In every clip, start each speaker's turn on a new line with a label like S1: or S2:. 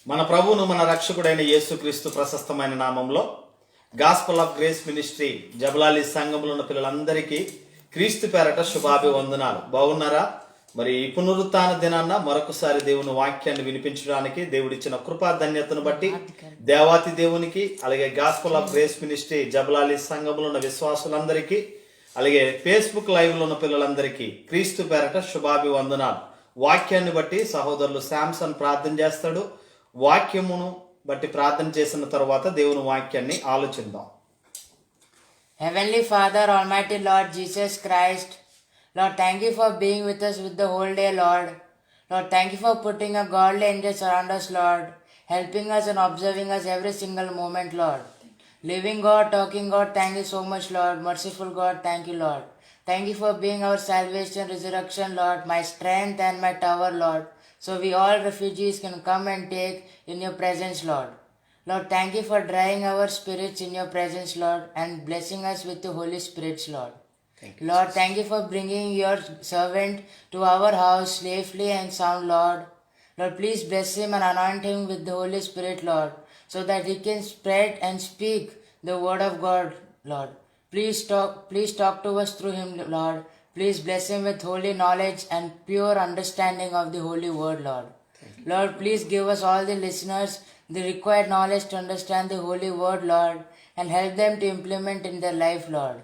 S1: మన ప్రభువును మన రక్షకుడైన యేసుక్రీస్తు ప్రశస్తమైన నామంలో గాస్పల్ ఆఫ్ గ్రేస్ మినిస్ట్రీ జబలాలి సంఘంలో ఉన్న పిల్లలందరికీ క్రీస్తు పేరట శుభాభివందనాలు. బాగున్నారా? మరి ఈ పునరుత్థాన దినాన్న మరొకసారి దేవుని వాక్యాన్ని వినిపించడానికి దేవుడిచ్చిన కృపా ధన్యతను బట్టి దేవాతి దేవునికి, అలాగే గాస్పల్ ఆఫ్ గ్రేస్ మినిస్ట్రీ జబలాలి సంఘంలో ఉన్న విశ్వాసులందరికీ, అలాగే ఫేస్బుక్ లైవ్ లో ఉన్న పిల్లలందరికీ క్రీస్తు పేరట శుభాభివందనాలు. వాక్యాన్ని బట్టి సహోదరులు శాంసన్ ప్రార్థన చేస్తాడు. వాక్యమును బట్టి ప్రార్థన చేసిన తర్వాత దేవుని వాక్యాన్ని ఆలోచిద్దాం.
S2: Heavenly Father, Almighty Lord Jesus Christ, Lord, thank you for being with us with the whole day, Lord. Lord, thank you for putting a godly angels around us, Lord, helping us and observing us every single moment, Lord. Living God, talking God, thank you so much, Lord. Merciful God, thank you, Lord. Thank you for being our salvation, resurrection, Lord, my strength and my tower, Lord. So we all refugees can come and take in your presence, Lord. Lord, thank you for drying our spirits in your presence, Lord, and blessing us with the Holy Spirits, Lord. Lord, thank you for bringing your servant to our house safely and sound, Lord. Lord, please bless him and anoint him with the Holy Spirit, Lord, so that he can spread and speak the word of God, Lord. Please talk to us through him, Lord. Please bless him with holy knowledge and pure understanding of the holy word, Lord. Lord, please give us all the listeners the required knowledge to understand the holy word, Lord, and help them to implement in their life, Lord.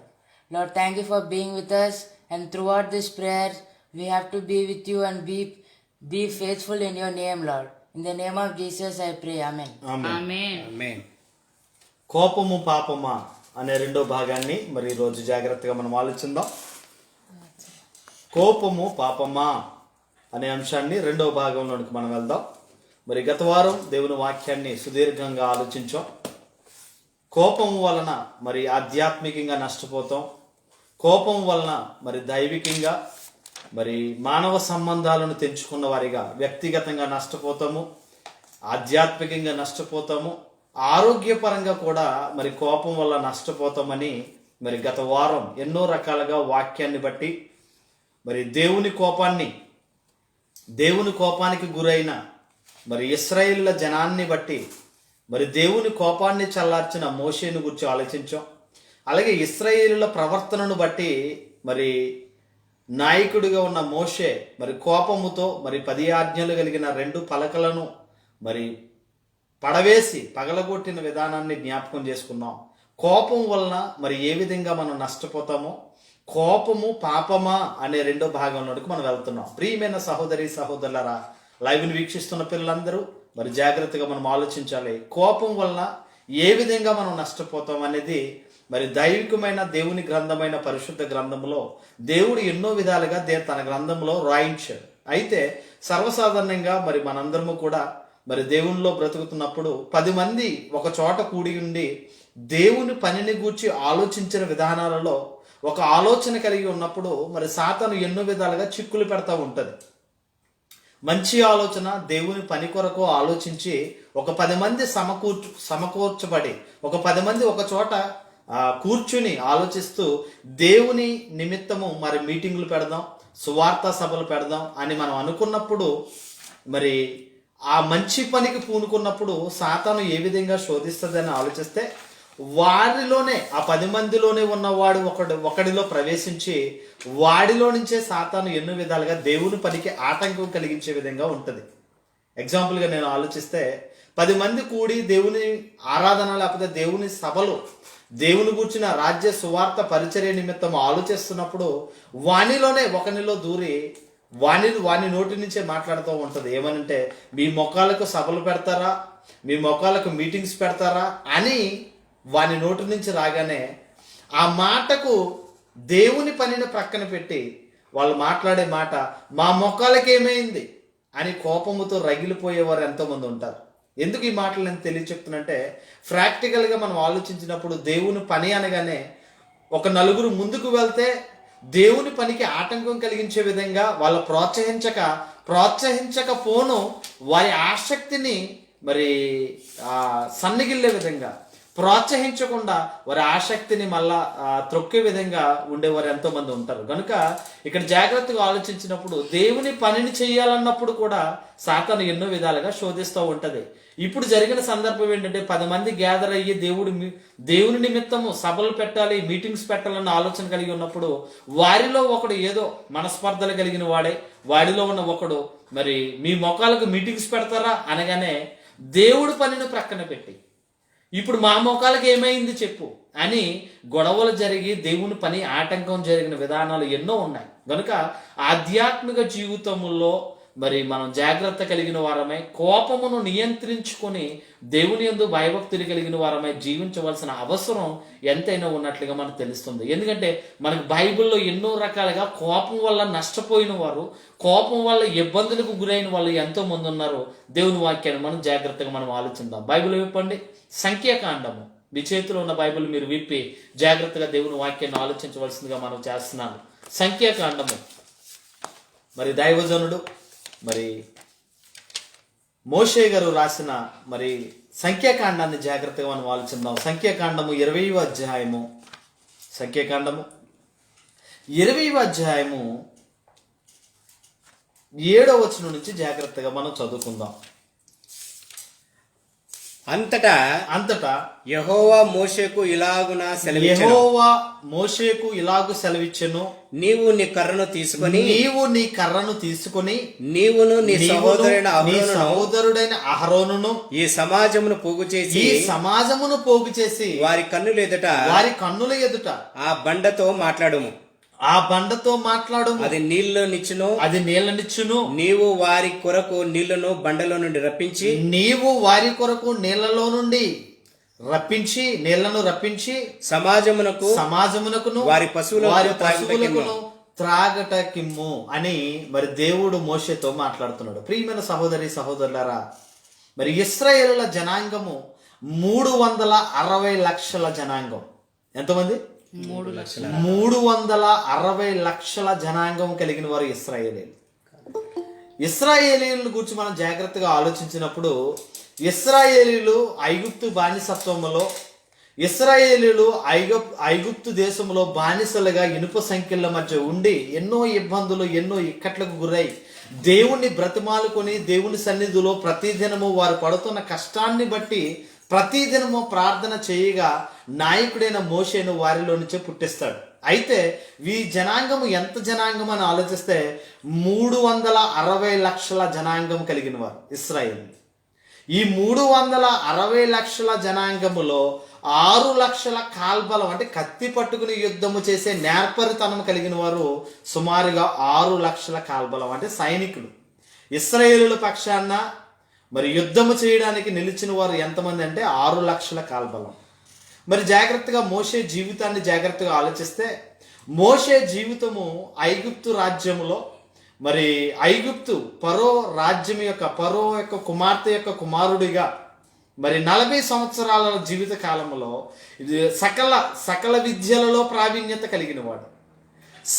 S2: Lord, thank you for being with us, and throughout this prayer, we have to be with you and be faithful in your name, Lord. In the name of Jesus, I pray. Amen.
S1: ఆమేన్. కోపము పాపమా అనే రెండో భాగాన్ని మరి రోజు జాగ్రత్తగా మనం ఆలోచిద్దాం. కోపము పాపమా అనే అంశాన్ని రెండో భాగంలోనికి మనం వెళ్దాం. మరి గత వారం దేవుని వాక్యాన్ని సుదీర్ఘంగా ఆలోచించాం. కోపం వలన మరి ఆధ్యాత్మికంగా నష్టపోతాం. కోపం వలన మరి దైవికంగా మరి మానవ సంబంధాలను తెంచుకున్న వారిగా వ్యక్తిగతంగా నష్టపోతాము, ఆధ్యాత్మికంగా నష్టపోతాము, ఆరోగ్యపరంగా కూడా మరి కోపం వల్ల నష్టపోతామని మరి గత వారం ఎన్నో రకాలుగా వాక్యాన్ని బట్టి మరి దేవుని కోపానికి గురైన మరి ఇశ్రాయేలుల జనాన్ని బట్టి మరి దేవుని కోపాన్ని చల్లార్చిన మోషేను గురించి ఆలోచించాం. అలాగే ఇశ్రాయేలుల ప్రవర్తనను బట్టి మరి నాయకుడిగా ఉన్న మోషే మరి కోపముతో మరి 10 ఆజ్ఞలు కలిగిన 2 పలకలను మరి పడవేసి పగలగొట్టిన విధానాన్ని జ్ఞాపకం చేసుకున్నాం. కోపం వలన మరి ఏ విధంగా మనం నష్టపోతామో, కోపము పాపమా అనే రెండో భాగంలోనికి మనం వెళ్తున్నాం. ప్రియమైన సహోదరి సహోదరులారా, లైవ్ని వీక్షిస్తున్న పిల్లలందరూ మరి జాగ్రత్తగా మనం ఆలోచించాలి. కోపం వలన ఏ విధంగా మనం నష్టపోతాం అనేది మరి దైవికమైన దేవుని గ్రంథమైన పరిశుద్ధ గ్రంథంలో దేవుడు ఎన్నో విధాలుగా తన గ్రంథంలో రాయించాడు. అయితే సర్వసాధారణంగా మరి మనందరము కూడా మరి దేవునిలో బ్రతుకుతున్నప్పుడు 10 మంది ఒక చోట కూడి ఉండి దేవుని పనిని గూర్చి ఆలోచించిన విధానాలలో ఒక ఆలోచన కలిగి ఉన్నప్పుడు మరి సాతాను ఎన్నో విధాలుగా చిక్కులు పెడతా ఉంటది. మంచి ఆలోచన దేవుని పని కొరకు ఆలోచించి ఒక 10 మంది సమకూర్చబడి ఒక 10 మంది ఒక చోట కూర్చుని ఆలోచిస్తూ దేవుని నిమిత్తము మరి మీటింగులు పెడదాం, సువార్త సభలు పెడదాం అని మనం అనుకున్నప్పుడు మరి ఆ మంచి పనికి పూనుకున్నప్పుడు సాతాను ఏ విధంగా శోధిస్తుందని ఆలోచిస్తే వారిలోనే ఆ 10 మందిలోనే ఉన్నవాడు ఒకడిలో ప్రవేశించి వాడిలో నుంచే సాతాను ఎన్నో విధాలుగా దేవుని పనికి ఆటంకం కలిగించే విధంగా ఉంటుంది. ఎగ్జాంపుల్గా నేను ఆలోచిస్తే 10 మంది కూడి దేవుని ఆరాధన లేకపోతే దేవుని సభలు దేవుని గూర్చిన రాజ్య సువార్త పరిచర్య నిమిత్తం ఆలోచిస్తున్నప్పుడు వానిలోనే ఒకనిలో దూరి వాని నోటి నుంచే మాట్లాడుతూ ఉంటుంది. ఏమనంటే, మీ మొఖాలకు సభలు పెడతారా, మీ మొఖాలకు మీటింగ్స్ పెడతారా అని వాని నోటి నుంచి రాగానే ఆ మాటకు దేవుని పనిని ప్రక్కన పెట్టి వాళ్ళు మాట్లాడే మాట మా మొఖాలకు ఏమైంది అని కోపముతో రగిలిపోయేవారు ఎంతోమంది ఉంటారు. ఎందుకు ఈ మాటలు నేను తెలియచెప్తున్నంటే, ప్రాక్టికల్గా మనం ఆలోచించినప్పుడు దేవుని పని అనగానే ఒక నలుగురు ముందుకు వెళ్తే దేవుని పనికి ఆటంకం కలిగించే విధంగా వాళ్ళు ప్రోత్సహించకపోను వారి ఆసక్తిని మరి సన్నగిల్లే విధంగా ప్రోత్సహించకుండా వారి ఆసక్తిని మళ్ళా త్రొక్కే విధంగా ఉండేవారు ఎంతో మంది ఉంటారు. కనుక ఇక్కడ జాగ్రత్తగా ఆలోచించినప్పుడు దేవుని పనిని చేయాలన్నప్పుడు కూడా సాతాను ఎన్నో విధాలుగా శోధిస్తూ ఉంటది. ఇప్పుడు జరిగిన సందర్భం ఏంటంటే 10 మంది గ్యాదర్ అయ్యి దేవుని నిమిత్తము సభలు పెట్టాలి, మీటింగ్స్ పెట్టాలన్న ఆలోచన కలిగి ఉన్నప్పుడు వారిలో ఒకడు ఏదో మనస్పర్ధలు కలిగిన వాడే, వాడిలో ఉన్న ఒకడు మరి మీ మొఖాలకు మీటింగ్స్ పెడతారా అనగానే దేవుడి పనిని ప్రక్కన పెట్టి ఇప్పుడు మా మొఖాలకు ఏమైంది చెప్పు అని గొడవలు జరిగి దేవుని పని ఆటంకం జరిగిన విధానాలు ఎన్నో ఉన్నాయి. కనుక ఆధ్యాత్మిక జీవితంలో మరి మనం జాగ్రత్త కలిగిన వారమై కోపమును నియంత్రించుకొని దేవుని యందు భయభక్తులు కలిగిన వారమై జీవించవలసిన అవసరం ఎంతైనా ఉన్నట్లుగా మనకు తెలుస్తుంది. ఎందుకంటే మనకు బైబిల్లో ఎన్నో రకాలుగా కోపం వల్ల నష్టపోయిన వారు, కోపం వల్ల ఇబ్బందులకు గురైన వాళ్ళు ఎంతో మంది ఉన్నారు. దేవుని వాక్యాన్ని మనం జాగ్రత్తగా మనం ఆలోచిద్దాం. బైబిల్ విప్పండి, సంఖ్యాకాండము. మీ చేతిలో ఉన్న బైబిల్ మీరు విప్పి జాగ్రత్తగా దేవుని వాక్యాన్ని ఆలోచించవలసిందిగా మనం చేస్తున్నాము. సంఖ్యాకాండము. మరి దైవజనుడు మరి మోషే గారు రాసిన మరి సంఖ్యాకాండాన్ని జాగ్రత్తగా మనం ఆలోచిద్దాం. సంఖ్యాకాండము 20వ అధ్యాయము. సంఖ్యాకాండము 20వ అధ్యాయము 7వ వచనం నుంచి జాగ్రత్తగా మనం చదువుకుందాం.
S3: అంతటా యెహోవా మోషేకు ఇలాగున
S1: సెలవిచ్చెను,
S3: నీవు నీ కర్రను తీసుకొని నీవును నీ
S1: సహోదరుడైన అహరోనును
S3: ఈ సమాజమును పోగు చేసి వారి కన్నుల ఎదుట ఆ బండతో మాట్లాడుము. అది నీళ్లనిచ్చును. నీవు వారి కొరకు నీళ్లను బండలో నుండి రప్పించి
S1: నీళ్లను రప్పించి సమాజమునకును
S3: వారి పశువులకు
S1: త్రాగటకిమ్ము అని మరి దేవుడు మోషేతో మాట్లాడుతున్నాడు. ప్రియమైన సహోదరులారా, మరి ఇశ్రాయేలుల జనాంగము 360 లక్షల జనాంగం. ఎంతమంది? 360 లక్షల జనాంగం కలిగిన వారు ఇశ్రాయేలీలు. ఇశ్రాయేలీల గురించి మనం జాగ్రత్తగా ఆలోచించినప్పుడు ఇశ్రాయేలీలు ఐగుప్తు బానిసత్వంలో, ఇశ్రాయేలీలు ఐగుప్తు దేశంలో బానిసలుగా ఇనుప సంఖ్యల మధ్య ఉండి ఎన్నో ఇబ్బందులు, ఎన్నో ఇక్కట్లకు గురై దేవుణ్ణి బ్రతిమాలుకొని దేవుని సన్నిధిలో ప్రతిదినము వారు పడుతున్న కష్టాన్ని బట్టి ప్రతిదినము ప్రార్థన చేయగా నాయకుడైన మోషేను వారిలో నుంచే పుట్టిస్తాడు. అయితే ఈ జనాంగము ఎంత జనాంగం అని ఆలోచిస్తే 360 లక్షల జనాంగం కలిగిన వారు ఇశ్రాయేలు. ఈ 360 లక్షల జనాంగములో 6 లక్షల కాల్బలం అంటే కత్తి పట్టుకుని యుద్ధము చేసే నేర్పరితనం కలిగిన వారు సుమారుగా 6 లక్షల కాల్బలం అంటే సైనికులు. ఇశ్రాయేలుల పక్షాన మరి యుద్ధము చేయడానికి నిలిచిన వారు ఎంతమంది అంటే 6 లక్షల కాల్బలం. మరి జాగ్రత్తగా మోషే జీవితాన్ని జాగ్రత్తగా ఆలోచిస్తే మోషే జీవితము ఐగుప్తు రాజ్యములో మరి ఐగుప్తు ఫరో యొక్క కుమార్తె యొక్క కుమారుడిగా మరి 40 సంవత్సరాల జీవిత కాలంలో సకల విద్యలలో ప్రావీణ్యత కలిగిన వాడు,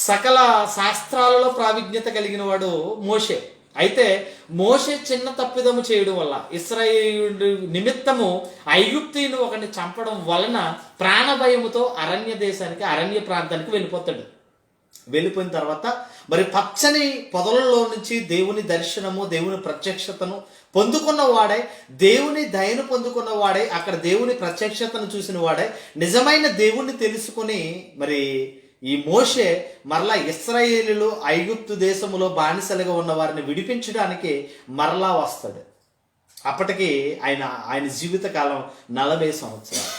S1: సకల శాస్త్రాలలో ప్రావీణ్యత కలిగిన వాడు మోషే. అయితే మోషే చిన్న తప్పిదము చేయడం వల్ల ఇశ్రాయేలు నిమిత్తము ఐగుప్తీయుని ఒకరిని చంపడం వలన ప్రాణభయముతో అరణ్య ప్రాంతానికి వెళ్ళిపోతాడు. వెళ్ళిపోయిన తర్వాత మరి పచ్చని పొదలలో నుంచి దేవుని దర్శనము, దేవుని ప్రత్యక్షతను పొందుకున్న వాడే, దేవుని దయను పొందుకున్న వాడే, అక్కడ దేవుని ప్రత్యక్షతను చూసిన వాడే, నిజమైన దేవుణ్ణి తెలుసుకుని మరి ఈ మోషే మరలా ఇశ్రాయేలీలు ఐగుప్తు దేశములో బానిసలుగా ఉన్న వారిని విడిపించడానికి మరలా వస్తాడు. అప్పటికి ఆయన జీవితకాలం 40 సంవత్సరాలు.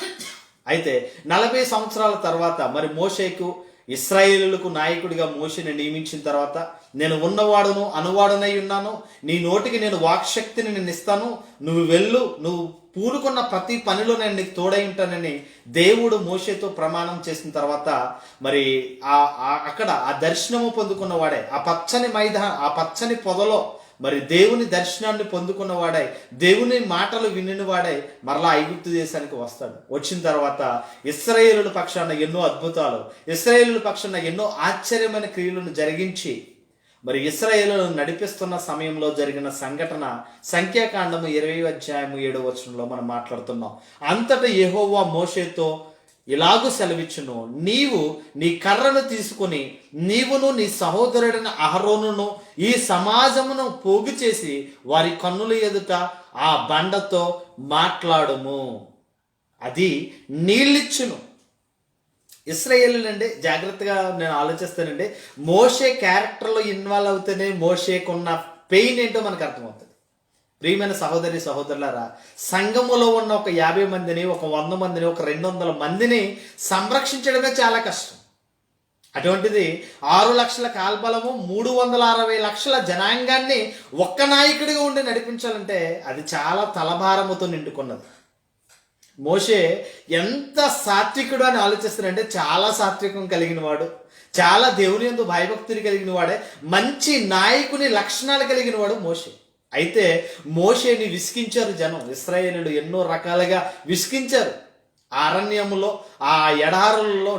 S1: అయితే 40 సంవత్సరాల తర్వాత మరి మోషేకు ఇశ్రాయేలులకు నాయకుడిగా మోషేని నియమించిన తర్వాత, నేను ఉన్నవాడును అనువాడునై ఉన్నాను, నీ నోటికి నేను వాక్శక్తిని నేను ఇస్తాను, నువ్వు వెళ్ళు, నువ్వు పూనుకున్న ప్రతి పనిలో నేను నీకు తోడై ఉంటానని దేవుడు మోషేతో ప్రమాణం చేసిన తర్వాత మరి అక్కడ ఆ దర్శనము పొందుకున్న వాడే, ఆ పచ్చని పొదలో మరి దేవుని దర్శనాన్ని పొందుకున్న వాడై, దేవుని మాటలు వినిన వాడై మరలా ఐగుప్తు దేశానికి వస్తాడు. వచ్చిన తర్వాత ఇశ్రాయేలుల పక్షాన ఎన్నో అద్భుతాలు, ఇశ్రాయేలుల పక్షాన ఎన్నో ఆశ్చర్యమైన క్రియలను జరిగించి మరి ఇశ్రాయేలును నడిపిస్తున్న సమయంలో జరిగిన సంఘటన సంఖ్యాకాండము 20:7 మనం మాట్లాడుతున్నాం. అంతటా యెహోవా మోషేతో ఇలాగూ సెలవిచ్చును, నీవు నీ కర్రను తీసుకుని నీవును నీ సహోదరుడైన అహరోనును ఈ సమాజమును పోగు చేసి వారి కన్నుల ఎదుట ఆ బండతో మాట్లాడుము, అది నీళ్ళిచ్చును. ఇశ్రాయేలునండి, జాగ్రత్తగా నేను ఆలోచిస్తానండి, మోషే క్యారెక్టర్లో ఇన్వాల్వ్ అవుతేనే మోషేకున్న పెయిన్ ఏంటో మనకు అర్థమవుతుంది. ప్రియమైన సహోదరి సహోదరులారా, సంఘములో ఉన్న ఒక 50 మందిని, ఒక 100 మందిని, ఒక 200 మందిని సంరక్షించడమే చాలా కష్టం. అటువంటిది 6 లక్షల కాల్బలము 360 లక్షల జనాంగాన్ని ఒక్క నాయకుడిగా ఉండి నడిపించాలంటే అది చాలా తలభారముతో నిండుకున్నది. మోషే ఎంత సాత్వికుడు అని ఆలోచిస్తారంటే చాలా సాత్వికం కలిగిన వాడు, చాలా దేవుని యందు భయభక్తులు కలిగిన వాడే, మంచి నాయకుని లక్షణాలు కలిగిన వాడు మోషే. అయితే మోషేని విసిగించారు జనం. ఇశ్రాయేలులు ఎన్నో రకాలుగా విసిగించారు. అరణ్యములో ఆ ఎడారులలో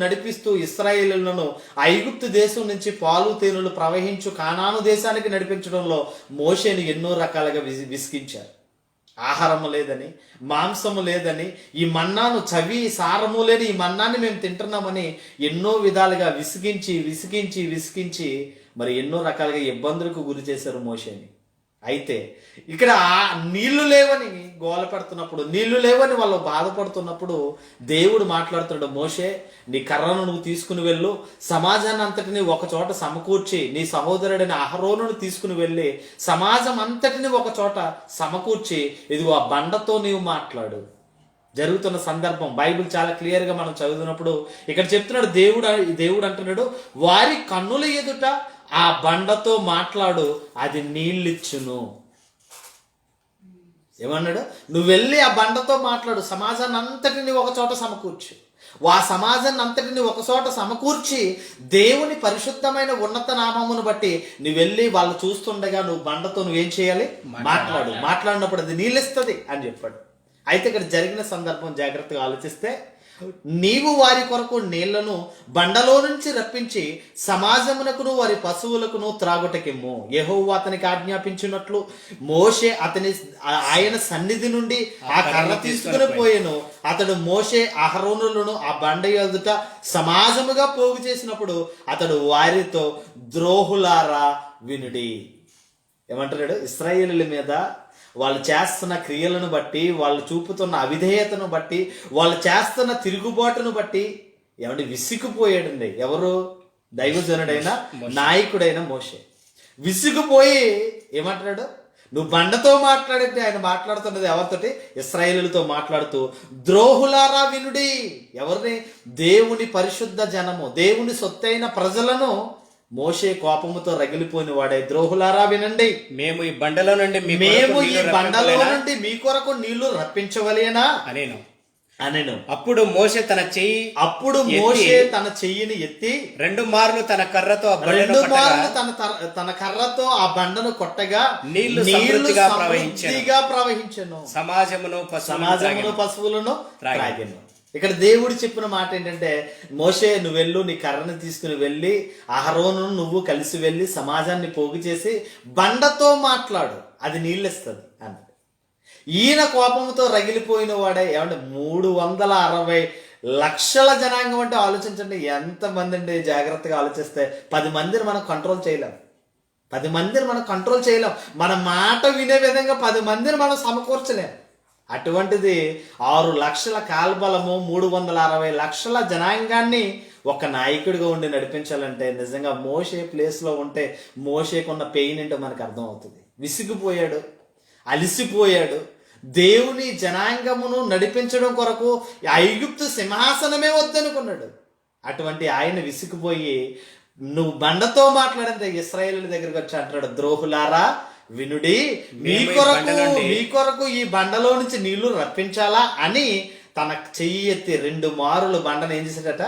S1: నడిపిస్తూ ఇశ్రాయేలులను ఐగుప్తు దేశం నుంచి పాలు తేనెలు ప్రవహించు కానాను దేశానికి నడిపించడంలో మోషేని ఎన్నో రకాలుగా విసిగించారు. ఆహారము లేదని, మాంసము లేదని, ఈ మన్నాను చవి సారము లేని ఈ మన్నాన్ని మేము తింటున్నామని ఎన్నో విధాలుగా విసిగించి మరి ఎన్నో రకాలుగా ఇబ్బందులకు గురి చేశారు మోషేని. అయితే ఇక్కడ నీళ్లు లేవని గోల పెడుతున్నప్పుడు, నీళ్లు లేవని వాళ్ళు బాధపడుతున్నప్పుడు దేవుడు మాట్లాడుతున్నాడు, మోషే నీ కర్రను నువ్వు తీసుకుని వెళ్ళు, సమాజాన్ని అంతటిని ఒక చోట సమకూర్చి నీ సహోదరుడైన అహరోనును తీసుకుని వెళ్ళి సమాజం అంతటిని ఒక చోట సమకూర్చి ఇదిగో ఆ బండతో నీవు మాట్లాడు. జరుగుతున్న సందర్భం బైబిల్ చాలా క్లియర్గా మనం చదువుతున్నప్పుడు ఇక్కడ చెప్తున్నాడు, దేవుడు అంటున్నాడు, వారి కన్నుల ఎదుట ఆ బండతో మాట్లాడు, అది నీళ్ళిచ్చును. ఏమన్నాడు? నువ్వు వెళ్ళి ఆ బండతో మాట్లాడు, సమాజాన్ని అంతటిని ఒక చోట సమకూర్చు. ఆ సమాజాన్ని అంతటిని ఒక చోట సమకూర్చి దేవుని పరిశుద్ధమైన ఉన్నత నామమును బట్టి నువ్వు వెళ్ళి వాళ్ళు చూస్తుండగా నువ్వు బండతో నువ్వేం చేయాలి? మాట్లాడినప్పుడు అది నీళ్ళిస్తుంది అని చెప్పాడు. అయితే ఇక్కడ జరిగిన సందర్భం జాగ్రత్తగా ఆలోచిస్తే, నీవు వారి కొరకు నీళ్లను బండలో నుంచి రప్పించి సమాజమునకును వారి పశువులకును త్రాగుటకిమ్ము. యెహోవా అతనికి ఆజ్ఞాపించినట్లు మోషే ఆయన సన్నిధి నుండి ఆ కర్ర తీసుకుని పోయెను. అతడు మోషే అహరోనులను ఆ బండ ఎదుట సమాజముగా పోగు చేసినప్పుడు అతడు వారితో, ద్రోహులారా వినుడి. ఏమంటున్నాడు? ఇశ్రాయేలుల మీద వాళ్ళు చేస్తున్న క్రియలను బట్టి, వాళ్ళు చూపుతున్న అవిధేయతను బట్టి, వాళ్ళు చేస్తున్న తిరుగుబాటును బట్టి ఏమంటే విసిగిపోయాడండి. ఎవరు? దైవజనుడైన నాయకుడైన మోషే విసిగిపోయి ఏమంటున్నాడు? నువ్వు బండతో మాట్లాడితే ఆయన మాట్లాడుతున్నది ఎవరితోటి? ఇశ్రాయేలులతో మాట్లాడుతూ, ద్రోహులారా వినుడి. ఎవరిని? దేవుని పరిశుద్ధ జనము, దేవుని సొత్తైన ప్రజలను మోషే కోపముతో రగిలిపోయిన వాడే, ద్రోహులారా వినండి,
S3: మేము ఈ బండలో నుండి మీ
S1: కొరకు నీళ్లు రప్పించవలేనా
S3: అనేను. అప్పుడు మోషే తన చెయ్యిని ఎత్తి 2 మార్లు తన కర్రతో
S1: తన కర్రతో ఆ బండను కొట్టగా
S3: నీళ్లు సమృద్ధిగా ప్రవహించెను. సమాజమును
S1: పశువులను త్రాగెను. ఇక్కడ దేవుడు చెప్పిన మాట ఏంటంటే, మోషే నువ్వు వెళ్ళు, నీ కర్రను తీసుకుని వెళ్ళి అహరోను నువ్వు కలిసి వెళ్ళి సమాజాన్ని పోగు చేసి బండతో మాట్లాడు, అది నీళ్ళిస్తుంది అన్నాడు. ఈయన కోపంతో రగిలిపోయిన వాడే. ఏమంటే 360 లక్షల జనాంగం అంటే ఆలోచించండి ఎంతమంది అండి. జాగ్రత్తగా ఆలోచిస్తే 10 మందిని మనం కంట్రోల్ చేయలేం. 10 మందిని మనం కంట్రోల్ చేయలేం. మన మాట వినే విధంగా 10 మందిని మనం సమకూర్చలేం. అటువంటిది 6 లక్షల కాల్బలము 360 లక్షల జనాంగాన్ని ఒక నాయకుడిగా ఉండి నడిపించాలంటే నిజంగా మోషే ప్లేస్లో ఉంటే మోషేకున్న పెయిన్ ఏంటో మనకు అర్థమవుతుంది. విసిగిపోయాడు, అలిసిపోయాడు. దేవుని జనాంగమును నడిపించడం కొరకు ఐగుప్తు సింహాసనమే వద్దనుకున్నాడు. అటువంటి ఆయన విసిగిపోయి నువ్వు బండతో మాట్లాడంటే ఇశ్రాయేలుల దగ్గరికి వచ్చి అంటాడు, ద్రోహులారా వినుడి, మీ కొరకు ఈ బండలో నుంచి నీళ్లు రప్పించాలా అని తన చెయ్యి ఎత్తి 2 మారులు బండను ఏం చేశాడట?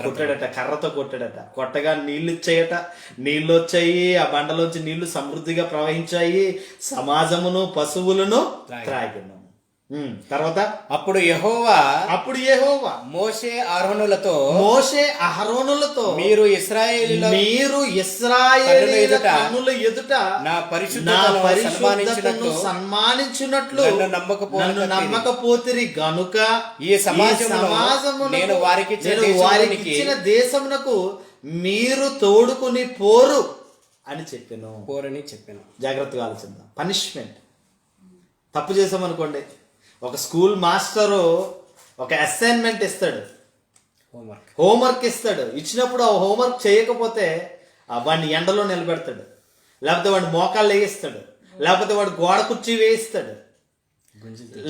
S1: కొట్టాడట, కర్రతో కొట్టాడట. కొట్టగా నీళ్లు ఇచ్చాయట, నీళ్లు వచ్చాయి. ఆ బండలోంచి నీళ్లు సమృద్ధిగా ప్రవహించాయి. సమాజమును పశువులను త్రాగిను. తర్వాత
S3: అప్పుడు యెహోవా
S1: యెహోవా
S3: మోషే అహరోనులతో
S1: మోషే అహరోనులతో
S3: మీరు ఇశ్రాయేలీయుల
S1: ఇశ్రాయేలీయుల కన్నుల ఎదుట
S3: నా
S1: నా
S3: పరిశుద్ధతను
S1: పరిశుద్ధతను
S3: సన్మానించినట్లు
S1: సన్మానించినట్లు
S3: నన్ను
S1: నమ్మకపోతిరి గనుక
S3: ఈ సమాజమును నేను
S1: వారికిచ్చిన దేశమునకు మీరు తోడుకుని పోరు అని చెప్పాను.
S3: పోరని చెప్పాను.
S1: జాగ్రత్తగా ఆలోచిద్దాం. పనిష్మెంట్. తప్పు చేసామనుకోండి, ఒక స్కూల్ మాస్టరు ఒక అసైన్మెంట్ ఇస్తాడు, హోంవర్క్ ఇస్తాడు. ఇచ్చినప్పుడు ఆ హోంవర్క్ చేయకపోతే వాడిని ఎండలో నిలబెడతాడు, లేకపోతే వాడిని మోకాళ్ళు వేయిస్తాడు, లేకపోతే వాడు గోడ కుర్చీ వేయిస్తాడు,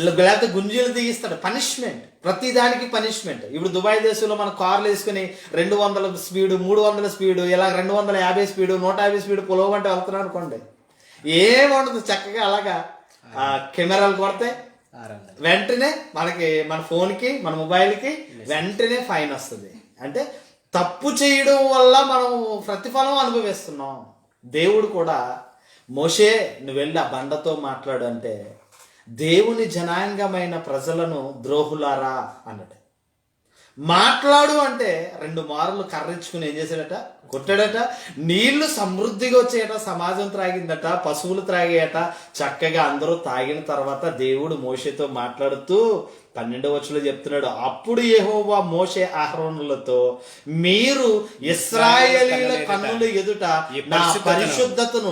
S1: లేకపోతే గుంజీలు తీయిస్తాడు. పనిష్మెంట్. ప్రతి దానికి పనిష్మెంట్. ఇప్పుడు దుబాయ్ దేశంలో మన కార్లు వేసుకుని 200 స్పీడు, 300 స్పీడు, ఇలా 250 స్పీడు, 150 స్పీడు పొలవమంటే వెళ్తున్నాం అనుకోండి, ఏముండదు. చక్కగా అలాగా కెమెరాలు కొడితే వెంటనే మనకి మన ఫోన్కి మన మొబైల్కి వెంటనే ఫైన్ వస్తుంది. అంటే తప్పు చేయడం వల్ల మనం ప్రతిఫలం అనుభవిస్తున్నాం. దేవుడు కూడా మోషే నువ్వు వెళ్ళి ఆ బండతో మాట్లాడు అంటే దేవుని జనాంగమైన ప్రజలను ద్రోహులారా అన్నట్టు మాట్లాడు అంటే 2 మార్లు కర్రించుకుని ఏం చేశాడట, కొట్టాడట. నీళ్లు సమృద్ధిగా వచ్చేయట, సమాజం త్రాగిందట, పశువులు త్రాగేయట. చక్కగా అందరూ తాగిన తర్వాత దేవుడు మోషేతో మాట్లాడుతూ 12వ వచనంలో చెప్తున్నాడు, అప్పుడు యెహోవా మోషే అహరోనులతో మీరు ఇశ్రాయేలీయుల కన్నుల ఎదుట నా పరిశుద్ధతను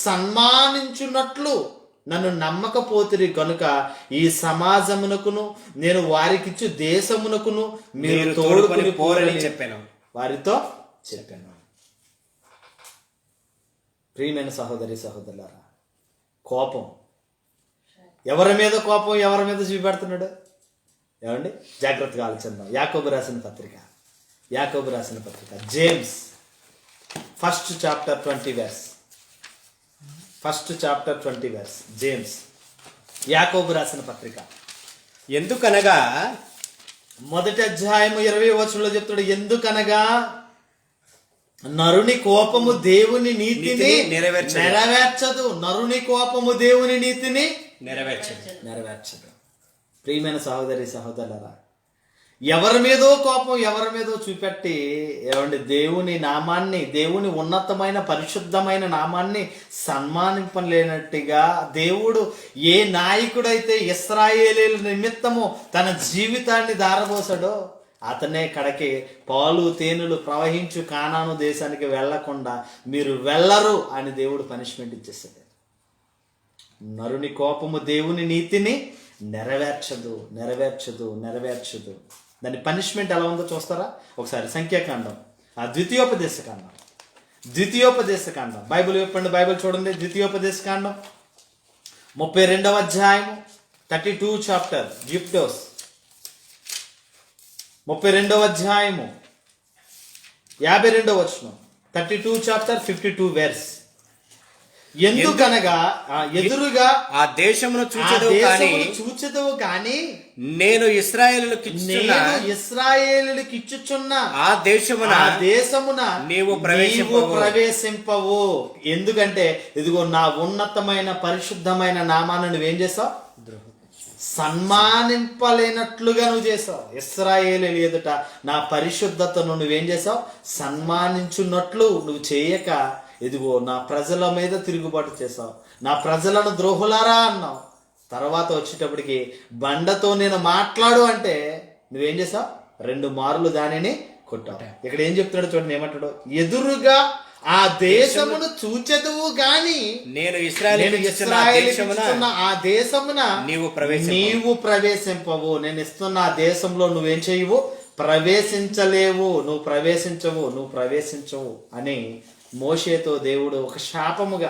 S1: సన్మానించున్నట్లు నన్ను నమ్మకపోతిరి కనుక ఈ సమాజమునకును నేను వారికిచ్చు దేశమునకును మీరు తోడుకొని పోరని
S3: చెప్పాను,
S1: వారితో చెప్పాను. ప్రియమైన సహోదరి సహోదరులారా, కోపం ఎవరి మీద చూపెడుతున్నాడు ఏమండి? జాగ్రత్తగా ఆలోచిద్దాం. యాకోబు రాసిన పత్రిక James 1st chapter 20 verse. 1st chapter 20 verse. James యాకోబు రాసిన పత్రిక.
S3: ఎందుకనగా
S1: 1వ అధ్యాయము 20వ వచనంలో చెప్తాడు, ఎందుకనగా నరుని కోపము దేవుని నీతిని నెరవేర్చదు. నరుని కోపము దేవుని నీతిని నెరవేర్చదు. ప్రియమైన సహోదరి సహోదరులారా, ఎవరి మీదో కోపం ఎవరి మీదో చూపెట్టి ఏమండి దేవుని నామాన్ని, దేవుని ఉన్నతమైన పరిశుద్ధమైన నామాన్ని సన్మానింపలేనట్టుగా దేవుడు ఏ నాయకుడైతే ఇశ్రాయేలీయుల నిమిత్తము తన జీవితాన్ని దారబోసాడో అతనే కడకి పాలు తేనెలు ప్రవహించు కానాను దేశానికి వెళ్లకుండా మీరు వెళ్ళరు అని దేవుడు పనిష్మెంట్ ఇచ్చేసాడు. నరుని కోపము దేవుని నీతిని నెరవేర్చదు. దాని పనిష్మెంట్ ఎలా ఉందో చూస్తారా? ఒకసారి సంఖ్యాకాండం, ద్వితీయోపదేశకాండం బైబిల్ చెప్పండి, బైబిల్ చూడండి. ద్వితీయోపదేశకాండం 32వ అధ్యాయము 32 చాప్టర్ గిఫ్టోస్ 32వ అధ్యాయము 52వ వచనం 32 చాప్టర్ 52 వెర్స్. ఎందుకనగా ఎదురుగా
S3: ఆ దేశమును
S1: చూచెదవు గాని
S3: నేను ఇశ్రాయేలులకు
S1: ఇచ్చుచున్న
S3: ఆ దేశమున నీవు
S1: ప్రవేశింపవు. ఎందుకంటే ఇదిగో నా ఉన్నతమైన పరిశుద్ధమైన నామాన్ని నువ్వేం చేసావు? సన్మానింపలేనట్లుగా నువ్వు చేసావు. ఇశ్రాయేలు ఎదుట నా పరిశుద్ధతను నువ్వేం చేసావు? సన్మానించున్నట్లు నువ్వు చేయక ఇదిగో నా ప్రజల మీద తిరుగుబాటు చేసావు, నా ప్రజలను ద్రోహులారా అన్నావు. తర్వాత వచ్చేటప్పటికి బండతో నేను మాట్లాడు అంటే నువ్వేం చేసావు? 2 మార్లు దానిని కొట్టావు. ఇక్కడ ఏం చెప్తున్నాడు చూడండి, ఏమంటాడు? ఎదురుగా ఆ దేశమును చూచెదవు గాని నేను ఇశ్రాయేలుకిచ్చుచున్న ఆ దేశమున నీవు ప్రవేశింపవు. నేను ఇస్తున్న ఆ దేశంలో నువ్వేం చేయవు? ప్రవేశించలేవు. నువ్వు ప్రవేశించవు అని మోషేతో దేవుడు ఒక శాపముగా,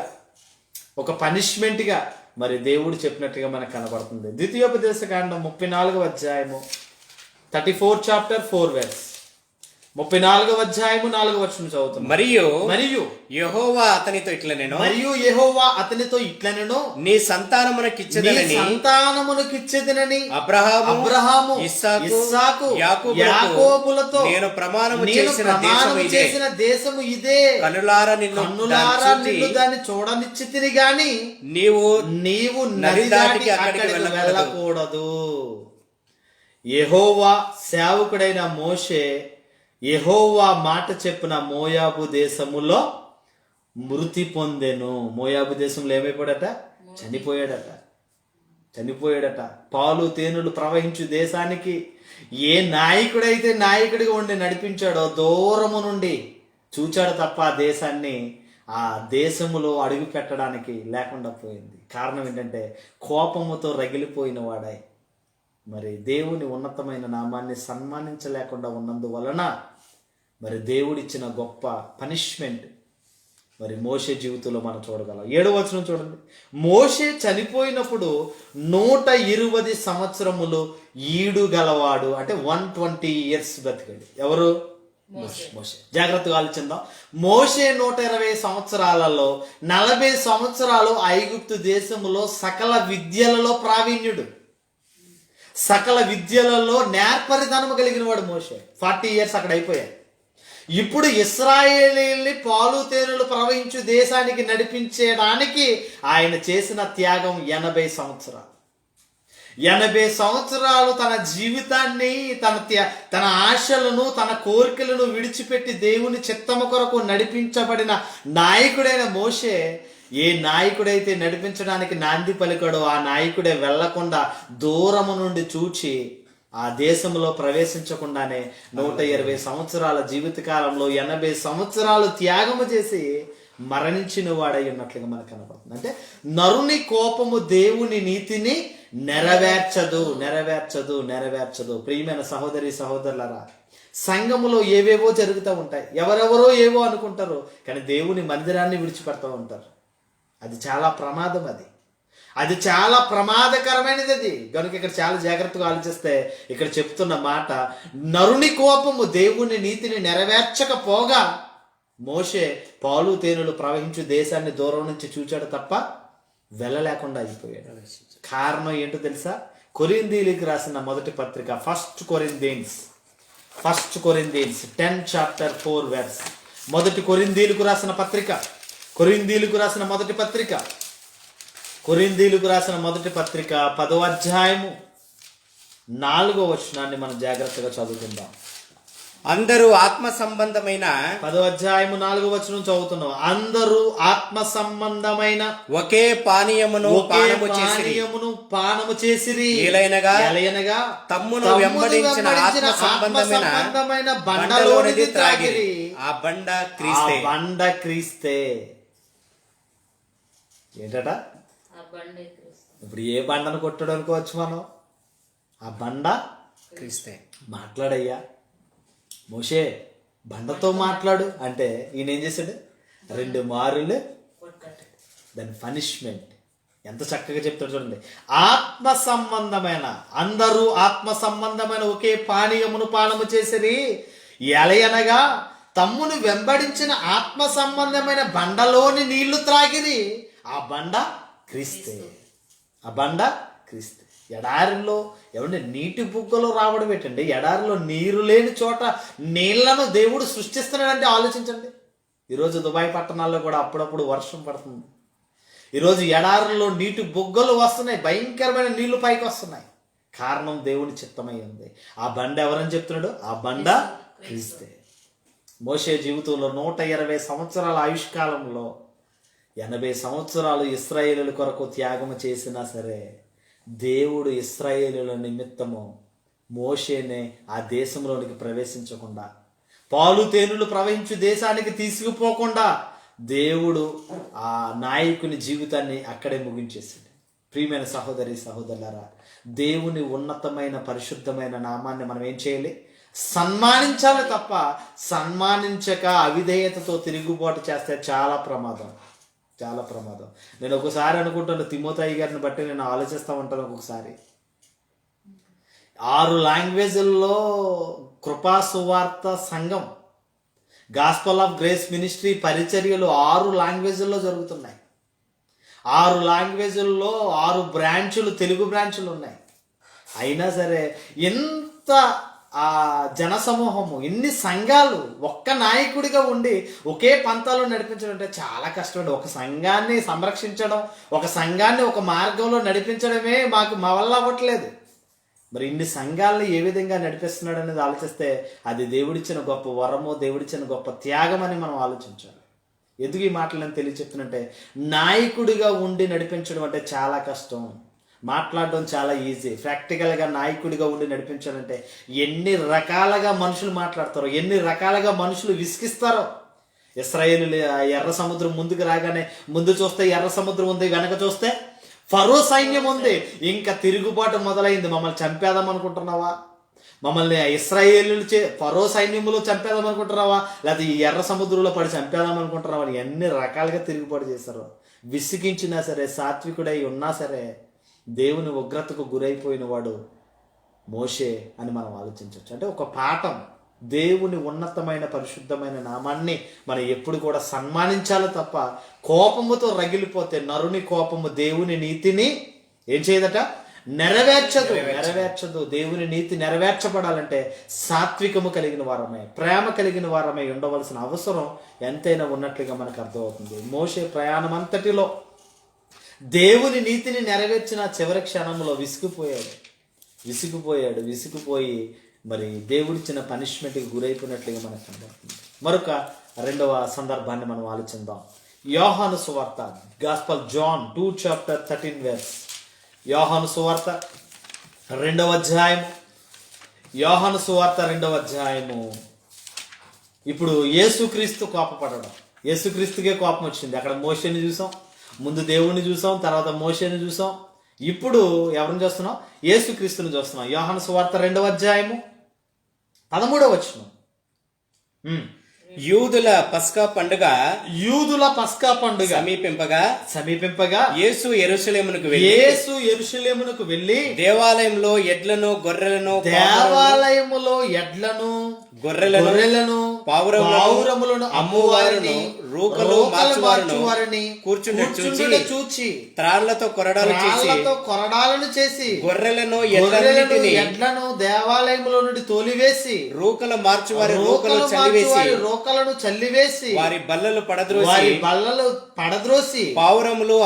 S1: ఒక పనిష్మెంట్గా మరి దేవుడు చెప్పినట్టుగా మనకు కనబడుతుంది. ద్వితీయోపదేశకాండం 34వ అధ్యాయము 34 చాప్టర్ 4 వెర్స్. 34వ అధ్యాయము 4వ వచనం చదువుతున్నాం. మరియు
S3: యెహోవా అతనితో ఇట్లా నేను
S1: యెహోవా అతనితో ఇట్లనెను,
S3: నీ
S1: సంతానమునకిచ్చెదనని
S3: అబ్రహాము
S1: ఇస్సాకు
S3: యాకోబులతో నేను ప్రమాణము
S1: చేసిన దేశము ఇదే.
S3: కనులారా నిన్ను
S1: దాన్ని చూడనిచ్చితిని గాని నీవు నది దాటి అక్కడికి వెళ్ళకూడదు. యెహోవా సేవకుడైన మోషే యెహోవా మాట చెప్పిన మోయాబు దేశములో మృతి పొందెను. మోయాబు దేశంలో ఏమైపోయాడట? చనిపోయాడట. పాలు తేనెలు ప్రవహించు దేశానికి ఏ నాయకుడైతే నాయకుడిగా ఉండి నడిపించాడో దూరము నుండి చూచాడు తప్ప ఆ దేశాన్ని, ఆ దేశములో అడుగు పెట్టడానికి లేకుండా పోయింది. కారణం ఏంటంటే కోపముతో రగిలిపోయిన వాడాయి. మరి దేవుని ఉన్నతమైన నామాన్ని సన్మానించలేకుండా ఉన్నందువలన మరి దేవుడిచ్చిన గొప్ప పనిష్మెంట్ మరి మోషే జీవితంలో మనం చూడగలం. 7వ వచనం చూడండి. మోషే చనిపోయినప్పుడు 120 సంవత్సరములు ఈడు గలవాడు, అంటే 120 years బ్రతికాడు. ఎవరు? మోషే. జాగ్రత్తగా ఆలోచిద్దాం. మోషే 120 సంవత్సరాలలో 40 సంవత్సరాలు ఐగుప్తు దేశములో సకల విద్యలలో ప్రావీణ్యుడు, సకల విద్యలలో నేర్పరితనము కలిగిన వాడు మోషే. 40 years అక్కడ అయిపోయాయి. ఇప్పుడు ఇశ్రాయేలీల్ని పాలు తేనెలు ప్రవహించు దేశానికి నడిపించడానికి ఆయన చేసిన త్యాగం 80 సంవత్సరాలు. 80 సంవత్సరాలు తన జీవితాన్ని, తన ఆశలను, తన కోరికలను విడిచిపెట్టి దేవుని చిత్తము కొరకు నడిపించబడిన నాయకుడైన మోషే ఏ నాయకుడైతే నడిపించడానికి నాంది పలికాడో ఆ నాయకుడే వెళ్లకుండా దూరము నుండి చూచి ఆ దేశంలో ప్రవేశించకుండానే 120 సంవత్సరాల జీవితకాలంలో 80 సంవత్సరాలు త్యాగము చేసి మరణించిన వాడై ఉన్నట్లుగా మనకు కనపడుతుంది. అంటే నరుని కోపము దేవుని నీతిని నెరవేర్చదు. ప్రియమైన సహోదరి సహోదరులారా, సంఘములో ఏవేవో జరుగుతూ ఉంటాయి. ఎవరెవరో ఏవో అనుకుంటారు, కానీ దేవుని మందిరాన్ని విడిచిపెడతా ఉంటారు. అది చాలా ప్రమాదం. అది చాలా ప్రమాదకరమైనది. అది కనుక ఇక్కడ చాలా జాగ్రత్తగా ఆలోచిస్తే ఇక్కడ చెప్తున్న మాట, నరుని కోపము దేవుని నీతిని నెరవేర్చకపోగా మోషే పాలు తేనెలు ప్రవహించు దేశాన్ని దూరం నుంచి చూచాడు తప్ప వెళ్ళలేకుండా అయిపోయాడు. కారణం ఏంటో తెలుసా? కొరింథీయులకు రాసిన మొదటి పత్రిక, ఫస్ట్ కొరింథియన్స్ 10:4 మొదటి కొరింథీయులకు రాసిన పత్రిక, కొరింథీయులకు రాసిన మొదటి పత్రిక 10వ అధ్యాయము 4వ వచనాన్ని మనం జాగ్రత్తగా చదువుకుందాం.
S3: అందరూ ఆత్మ సంబంధమైన
S1: 10వ అధ్యాయము 4వ వచనం చదువుతున్నాం. అందరూ ఆత్మ సంబంధమైన
S3: ఒకే పానీయమును
S1: పానము చేసిరి,
S3: ఎలయనగా తమ్మును వెంబడించిన ఆత్మ సంబంధమైన బండలోనిది త్రాగిరి. ఆ బండ
S1: క్రీస్తే. ఏంటట? ఇప్పుడు ఏ బండను కొట్టడం అనుకోవచ్చు మనం? ఆ బండ
S3: క్రీస్తే.
S1: మాట్లాడయ్యా మోషే, బండతో మాట్లాడు అంటే ఈయన ఏం చేశాడు? 2 మారులు దాని పనిష్మెంట్. ఎంత చక్కగా చెప్తాడు చూడండి. ఆత్మ సంబంధమైన, అందరూ ఆత్మ సంబంధమైన ఒకే పానీయమును పానము చేసిరి, ఎలయనగా తమ్మును వెంబడించిన ఆత్మ సంబంధమైన బండలోని నీళ్లు త్రాగిరి. ఆ బండ క్రీస్తే. ఎడారిలో ఏమంటే నీటి బుగ్గలో రావడం ఏంటండి? ఎడారిలో నీరు లేని చోట నీళ్లను దేవుడు సృష్టిస్తున్నాడంటే ఆలోచించండి. ఈరోజు దుబాయ్ పట్టణాల్లో కూడా అప్పుడప్పుడు వర్షం పడుతుంది. ఈరోజు ఎడారిలో నీటి బుగ్గలు వస్తున్నాయి, భయంకరమైన నీళ్లు పైకి వస్తున్నాయి. కారణం దేవుని చిత్తమై ఉంది. ఆ బండ ఎవరని చెప్తున్నాడు? ఆ బండ క్రీస్తే. మోషే జీవితంలో 120 సంవత్సరాల ఆయుష్కాలంలో 80 సంవత్సరాలు ఇశ్రాయేలుల కొరకు త్యాగము చేసినా సరే దేవుడు ఇశ్రాయేలుల నిమిత్తము మోషేనే ఆ దేశంలోనికి ప్రవేశించకుండా, పాలు తేనెలు ప్రవహించు దేశానికి తీసుకుపోకుండా దేవుడు ఆ నాయకుని జీవితాన్ని అక్కడే ముగించేసాడు. ప్రియమైన సహోదరి సహోదరులారా, దేవుని ఉన్నతమైన పరిశుద్ధమైన నామాన్ని మనం ఏం చేయాలి? సన్మానించాలి తప్ప సన్మానించక అవిధేయతతో తిరుగుబాటు చేస్తే చాలా ప్రమాదం. నేను ఒకసారి అనుకుంటాను, తిమోతి గారిని బట్టి నేను ఆలోచిస్తూ ఉంటాను. ఒక్కొక్కసారి 6 లాంగ్వేజ్ల్లో కృపా సువార్త సంఘం, గాస్పల్ ఆఫ్ గ్రేస్ మినిస్ట్రీ పరిచర్యలు 6 లాంగ్వేజ్ల్లో జరుగుతున్నాయి. 6 లాంగ్వేజ్ల్లో 6 బ్రాంచులు, తెలుగు బ్రాంచులు ఉన్నాయి. అయినా సరే ఎంత ఆ జనసమూహము, ఎన్ని సంఘాలు ఒక్క నాయకుడిగా ఉండి ఒకే పంతాలో నడిపించడం అంటే చాలా కష్టం. ఒక సంఘాన్ని సంరక్షించడం, ఒక సంఘాన్ని ఒక మార్గంలో నడిపించడమే మా వల్ల అవ్వట్లేదు. మరి ఇన్ని సంఘాలను ఏ విధంగా నడిపిస్తున్నాడు అనేది ఆలోచిస్తే అది దేవుడిచ్చిన గొప్ప వరము, దేవుడిచ్చిన గొప్ప త్యాగం అని మనం ఆలోచించాలి. ఎందుకు ఈ మాటలు నేను తెలియచెప్తున్నంటే, నాయకుడిగా ఉండి నడిపించడం అంటే చాలా కష్టం. మాట్లాడడం చాలా ఈజీ. ప్రాక్టికల్గా నాయకుడిగా ఉండి నడిపించాలంటే ఎన్ని రకాలుగా మనుషులు మాట్లాడతారో, ఎన్ని రకాలుగా మనుషులు విసిగిస్తారో. ఇశ్రాయేలు ఎర్ర సముద్రం ముందుకు రాగానే ముందు చూస్తే ఎర్ర సముద్రం ఉంది, వెనక చూస్తే ఫరో సైన్యం ఉంది. ఇంకా తిరుగుబాటు మొదలైంది. మమ్మల్ని చంపేద్దాం అనుకుంటున్నావా? మమ్మల్ని ఇశ్రాయేలు ఫరో సైన్యంలో చంపేద్దాం అనుకుంటున్నావా? లేకపోతే ఈ ఎర్ర సముద్రంలో పడి చంపేద్దాం అనుకుంటున్నావా అని ఎన్ని రకాలుగా తిరుగుబాటు చేశారు. విసిగించినా సరే, సాత్వికుడై ఉన్నా సరే, దేవుని ఉగ్రతకు గురైపోయిన వాడు మోషే అని మనం ఆలోచించవచ్చు. అంటే ఒక పాఠం. దేవుని ఉన్నతమైన పరిశుద్ధమైన నామాన్ని మనం ఎప్పుడు కూడా సన్మానించాలి తప్ప కోపముతో రగిలిపోతే నరుని కోపము దేవుని నీతిని ఏం చేయదట? నెరవేర్చదు. దేవుని నీతి నెరవేర్చబడాలంటే సాత్వికము కలిగిన వారమై, ప్రేమ కలిగిన వారమై ఉండవలసిన అవసరం ఎంతైనా ఉన్నట్లుగా మనకు అర్థమవుతుంది. మోషే ప్రయాణం అంతటిలో దేవుని నీతిని నెరవేర్చిన చివరి క్షణంలో విసిగిపోయి మరి దేవుడిచ్చిన పనిష్మెంట్కి గురైపోయినట్లుగా మనకు కనబడుతుంది. మరొక రెండవ సందర్భాన్ని మనం ఆలోచిద్దాం. యోహాను సువార్త, గాస్పల్ జాన్ 2:13 యోహాను సువార్త 2వ అధ్యాయము. ఇప్పుడు యేసుక్రీస్తు కోపపడడం, యేసుక్రీస్తుకే కోపం వచ్చింది. అక్కడ మోషేని చూసాం, ముందు దేవుణ్ణి చూసాం, తర్వాత మోషేని చూసాం. ఇప్పుడు ఎవరిని చూస్తున్నాం? యేసుక్రీస్తుని చూస్తున్నాం. యోహాను సువార్త 2వ అధ్యాయము 13వ వచనం.
S3: యూదుల పస్కా పండుగ
S1: సమీపింపగా
S3: యేసు యెరూషలేమునకు
S1: వెళ్ళి
S3: దేవాలయంలో ఎడ్లను గొర్రెలను పావురములను అమ్మువారిని రూకలు మార్చువారిని కూర్చుండ చూచి త్రాళ్లతో
S1: కొరడాలను చేసి
S3: గొర్రెలను
S1: ఎడ్లను దేవాలయంలో నుండి తోలివేసి
S3: రూకలు మార్చువారి
S1: రోకలను చల్లివేసి
S3: వారి బల్లలు
S1: పడద్రోసి
S3: పావురములు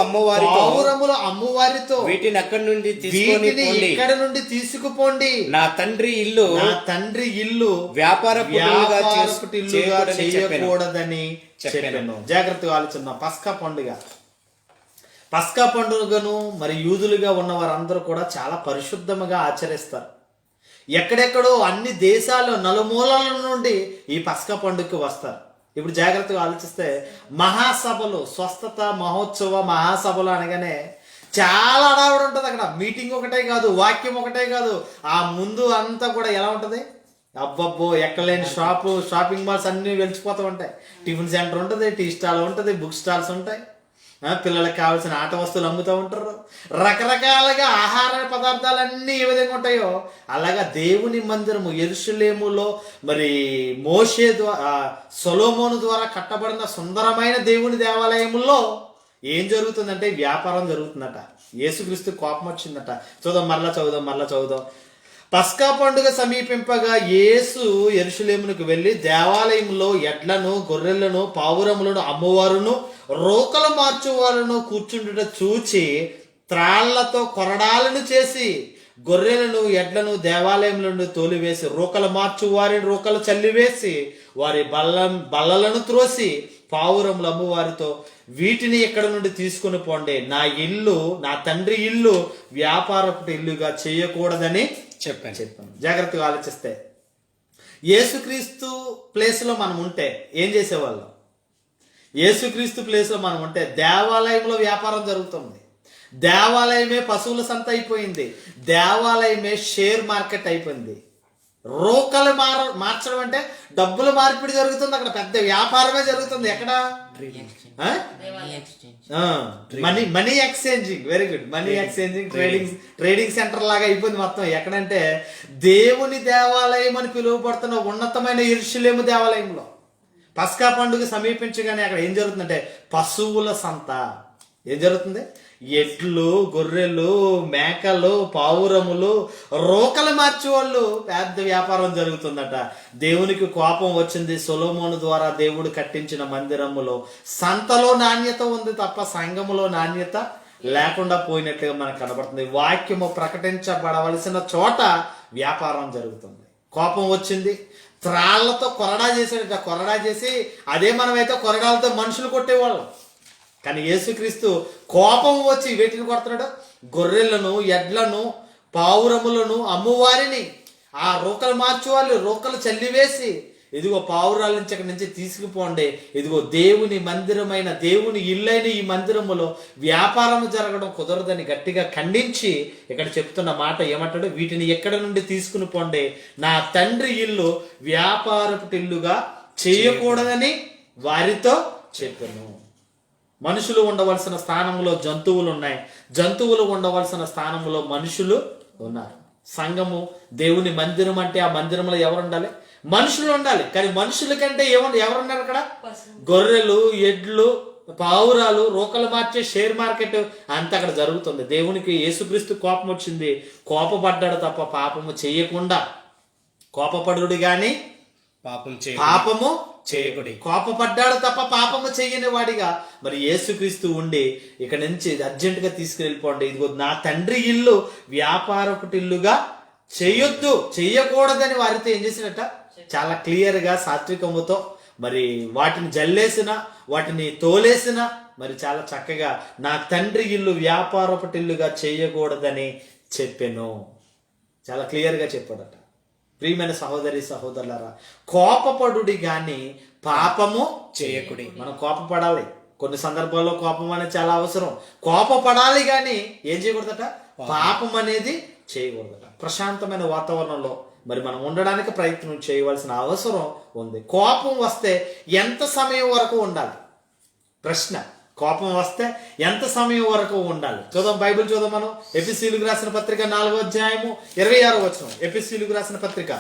S1: అమ్మువారితో
S3: వీటిని అక్కడి నుండి
S1: ఇక్కడ నుండి తీసుకుపోండి,
S3: నా తండ్రి ఇల్లు వ్యాపారపు ఇల్లుగా
S1: చేయకూడదని చెప్పాను. జాగ్రత్తగా ఆలోచన. పస్కా పండుగను మరి యూదులుగా ఉన్న వారందరూ కూడా చాలా పరిశుద్ధంగా ఆచరిస్తారు. ఎక్కడెక్కడో అన్ని దేశాలు నలుమూలల నుండి ఈ పస్కా పండుగకి వస్తారు. ఇప్పుడు జాగ్రత్తగా ఆలోచిస్తే మహాసభలు, స్వస్థత మహోత్సవ మహాసభలు అనగానే చాలా అడావుడు ఉంటుంది. అక్కడ మీటింగ్ ఒకటే కాదు, వాక్యం ఒకటే కాదు, ఆ ముందు అంతా కూడా ఎలా ఉంటుంది? అబ్బబ్బో ఎక్కలేని షాపింగ్ మాల్స్ అన్నీ వెలిచిపోతూ ఉంటాయి. టిఫిన్ సెంటర్ ఉంటుంది, టీ స్టాల్ ఉంటుంది, బుక్ స్టాల్స్ ఉంటాయి, పిల్లలకు కావాల్సిన ఆట వస్తువులు అమ్ముతూ ఉంటారు. రకరకాలుగా ఆహార పదార్థాలన్నీ ఏ విధంగా ఉంటాయో అలాగా దేవుని మందిరము యెరూషలేములో మరి మోషే ద్వారా సొలొమోను ద్వారా కట్టబడిన సుందరమైన దేవుని దేవాలయములో ఏం జరుగుతుందంటే వ్యాపారం జరుగుతుందట. యేసుక్రీస్తు కోపం వచ్చిందట. మరలా చదువుదాం. పస్కా పండుగ సమీపింపగా యేసు యెరూషలేమునకు వెళ్ళి దేవాలయంలో ఎడ్లను గొర్రెలను పావురములను అమ్మువారును రోకలు మార్చువారును కూర్చుండుట చూచి త్రాళ్లతో కొరడాలను చేసి గొర్రెలను ఎడ్లను దేవాలయంలో నుండి తోలివేసి రోకలు మార్చువారిని రోకలు చల్లివేసి వారి బల్లలను త్రోసి పావురములు అమ్మువారితో వీటిని ఇక్కడ నుండి తీసుకుని పోండి, నా తండ్రి ఇల్లు వ్యాపారపు ఇల్లుగా చేయకూడదని చెప్పాను. జాగ్రత్తగా ఆలోచిస్తే యేసుక్రీస్తు ప్లేస్లో మనం ఉంటే ఏం చేసేవాళ్ళం? యేసుక్రీస్తు ప్లేస్లో మనం ఉంటే దేవాలయంలో వ్యాపారం జరుగుతుంది, దేవాలయమే పశువుల సంత అయిపోయింది, దేవాలయమే షేర్ మార్కెట్ అయిపోయింది. రోకలు మార్చడం అంటే డబ్బుల మార్పిడి జరుగుతుంది, అక్కడ పెద్ద వ్యాపారమే జరుగుతుంది. ఎక్కడ? Money exchanging, very good. Money exchanging, trading centre లాగా అయిపోయింది మొత్తం. ఎక్కడంటే దేవుని దేవాలయం అని పిలువబడుతున్న ఉన్నతమైన యెరూషలేము దేవాలయంలో పస్కా పండుగ సమీపించగానే అక్కడ ఏం జరుగుతుందంటే పశువుల సంత. ఏం జరుగుతుంది? ఎడ్లు, గొర్రెలు, మేకలు, పావురములు, రోకలు మార్చేవాళ్ళు పెద్ద వ్యాపారం జరుగుతుందట. దేవునికి కోపం వచ్చింది. సొలొమోను ద్వారా దేవుడు కట్టించిన మందిరములో సంతలో నాణ్యత ఉంది తప్ప సంఘములో నాణ్యత లేకుండా పోయినట్లుగా మనకు కనబడుతుంది. వాక్యము ప్రకటించబడవలసిన చోట వ్యాపారం జరుగుతుంది. కోపం వచ్చింది, త్రాళ్లతో కొరడా చేశాడట. కొరడా చేసి అదే మనమైతే కొరడాలతో మనుషులు కొట్టేవాళ్ళం. కానీ యేసుక్రీస్తు కోపం వచ్చి వేటిని కొడుతున్నాడు? గొర్రెలను, ఎడ్లను, పావురములను, అమ్మువారిని, ఆ రోకలు మార్చేవాళ్ళు రోకలు చల్లివేసి, ఇదిగో పావురాల నుంచి అక్కడి నుంచి తీసుకుపోండి, ఇదిగో దేవుని మందిరమైన దేవుని ఇల్లైన ఈ మందిరములో వ్యాపారం జరగడం కుదరదని గట్టిగా ఖండించి ఇక్కడ చెప్తున్న మాట ఏమంటాడు? వీటిని ఎక్కడి నుండి తీసుకుని పోండి, నా తండ్రి ఇల్లు వ్యాపారపు ఇల్లుగా చేయకూడదని వారితో చెప్పాను. మనుషులు ఉండవలసిన స్థానంలో జంతువులు ఉన్నాయి, జంతువులు ఉండవలసిన స్థానంలో మనుషులు ఉన్నారు. సంఘము దేవుని మందిరం అంటే ఆ మందిరంలో ఎవరు ఉండాలి? మనుషులు ఉండాలి. కానీ మనుషుల కంటే ఎవరున్నారు అక్కడ? గొర్రెలు, ఎడ్లు, పావురాలు, రోకలు మార్చే షేర్ మార్కెట్ అంతా అక్కడ జరుగుతుంది. దేవునికి యేసుక్రీస్తు కోపం వచ్చింది, కోపపడ్డాడు తప్ప పాపము చేయకుండా. కోపపడుడు గాని పాపము చేయకుడి. కోపపడ్డాడు తప్ప పాపము చేయని వాడిగా మరి యేసుక్రీస్తు ఉండి ఇక్కడ నుంచి అర్జెంటుగా తీసుకువెళ్ళిపోండి, ఇదిగో నా తండ్రి ఇల్లు వ్యాపారపు ఇల్లుగా చేయొద్దు, చెయ్యకూడదని వారితో ఏం చేసినట్ట? చాలా క్లియర్గా సాత్వికముతో మరి వాటిని జల్లేసిన, వాటిని తోలేసిన, మరి చాలా చక్కగా నా తండ్రి ఇల్లు వ్యాపారపు ఇల్లుగా చేయకూడదని చెప్పాను. చాలా క్లియర్గా చెప్పాడట. ప్రియమైన సహోదరి సహోదరులారా, కోపపడుడి గాని పాపము చేయకుడి. మనం కోపపడాలి. కొన్ని సందర్భాల్లో కోపం అనేది చాలా అవసరం. కోపపడాలి కానీ ఏం చేయకూడదట? పాపం అనేది చేయకూడదట. ప్రశాంతమైన వాతావరణంలో మరి మనం ఉండడానికి ప్రయత్నం చేయవలసిన అవసరం ఉంది. కోపం వస్తే ఎంత సమయం వరకు ఉండాలి? ప్రశ్న. కోపం వస్తే ఎంత సమయం వరకు ఉండాలి? చూద్దాం, బైబిల్ చూద్దాం. మనం ఎఫెసీయులకు రాసిన పత్రిక 4వ అధ్యాయము 26వ వచనం. ఎఫెసీయులకు రాసిన పత్రిక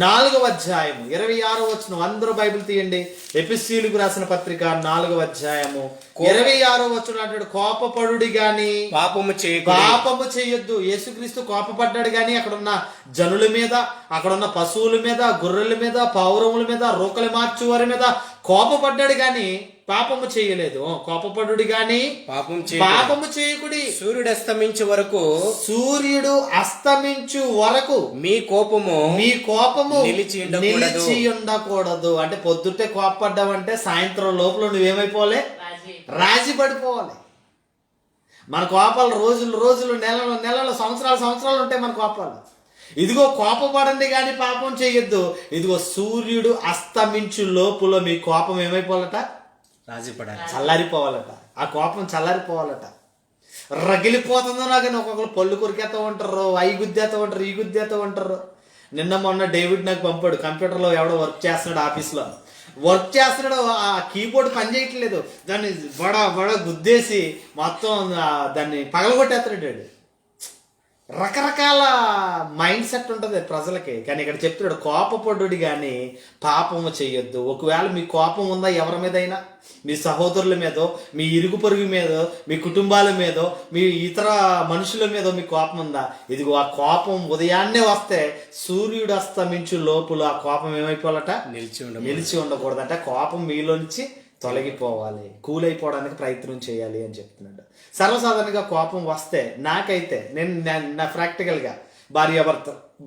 S1: 4వ అధ్యాయము 26వ వచనం. అందరూ బైబిల్ తీయండి. ఎఫెసీయులకు రాసిన పత్రిక 4వ అధ్యాయము 26వ వచనం అంటాడు, కోపపడుడి గాని పాపము చేయొద్దు. యేసుక్రీస్తు కోపపడ్డాడు గాని అక్కడున్న జనుల మీద, అక్కడున్న పశువుల మీద, గొర్రెల మీద, పావురముల మీద, రోకలు మార్చువారి మీద కోపపడ్డాడు గాని పాపము చేయలేదు. కోపపడుడి గాని పాపము చేయకుడి.
S3: సూర్యుడు అస్తమించు వరకు మీ కోపము నిలిచి
S1: ఉండకూడదు. అంటే పొద్దుటే కోపపడ్డావంటే సాయంత్రం లోపల నువ్వేమైపోవాలి? రాజీ పడిపోవాలి. మన కోపాలు రోజులు, నెలలు, సంవత్సరాలు ఉంటాయి మన కోపాలు. ఇదిగో కోపపడండి కానీ పాపం చేయొద్దు. ఇదిగో సూర్యుడు అస్తమించు లోపల మీ కోపం ఏమైపోవాలట? చల్లారిపోవాలట. ఆ కోపం చల్లారిపోవాలట. రగిలిపోతుందో నాకు ఒక్కొక్కరు పళ్ళు కొరికేస్తూ ఉంటారు, అయి గుద్దేస్తూ ఉంటారు, ఈ గుద్దేస్తూ ఉంటారు. నిన్న మొన్న డేవిడ్ నాకు పంపాడు, కంప్యూటర్లో ఎవడో వర్క్ చేస్తున్నాడు, ఆఫీస్లో వర్క్ చేస్తున్నాడు, ఆ కీబోర్డ్ పని చేయట్లేదు, దాన్ని బడ గుద్దేసి మొత్తం దాన్ని పగలగొట్టేస్తున్నాడు. రకరకాల మైండ్ సెట్ ఉంటుంది ప్రజలకి. కానీ ఇక్కడ చెప్తున్నాడు, కోపపడుడి కానీ పాపము చేయొద్దు. ఒకవేళ మీ కోపం ఉందా ఎవరి మీదైనా, మీ సహోదరుల మీదో, మీ ఇరుగు పొరుగు మీదో, మీ కుటుంబాల మీదో, మీ ఇతర మనుషుల మీదో మీ కోపం ఉందా? ఇదిగో ఆ కోపం ఉదయాన్నే వస్తే సూర్యుడు అస్తమించు లోపల ఆ కోపం ఏమైపోవాలట? నిలిచి ఉండకూడదంట. కోపం మీలోంచి తొలగిపోవాలి, కూలైపోవడానికి ప్రయత్నం చేయాలి అని చెప్తున్నాడు. సర్వసాధారణంగా కోపం వస్తే నాకైతే నేను నా ప్రాక్టికల్గా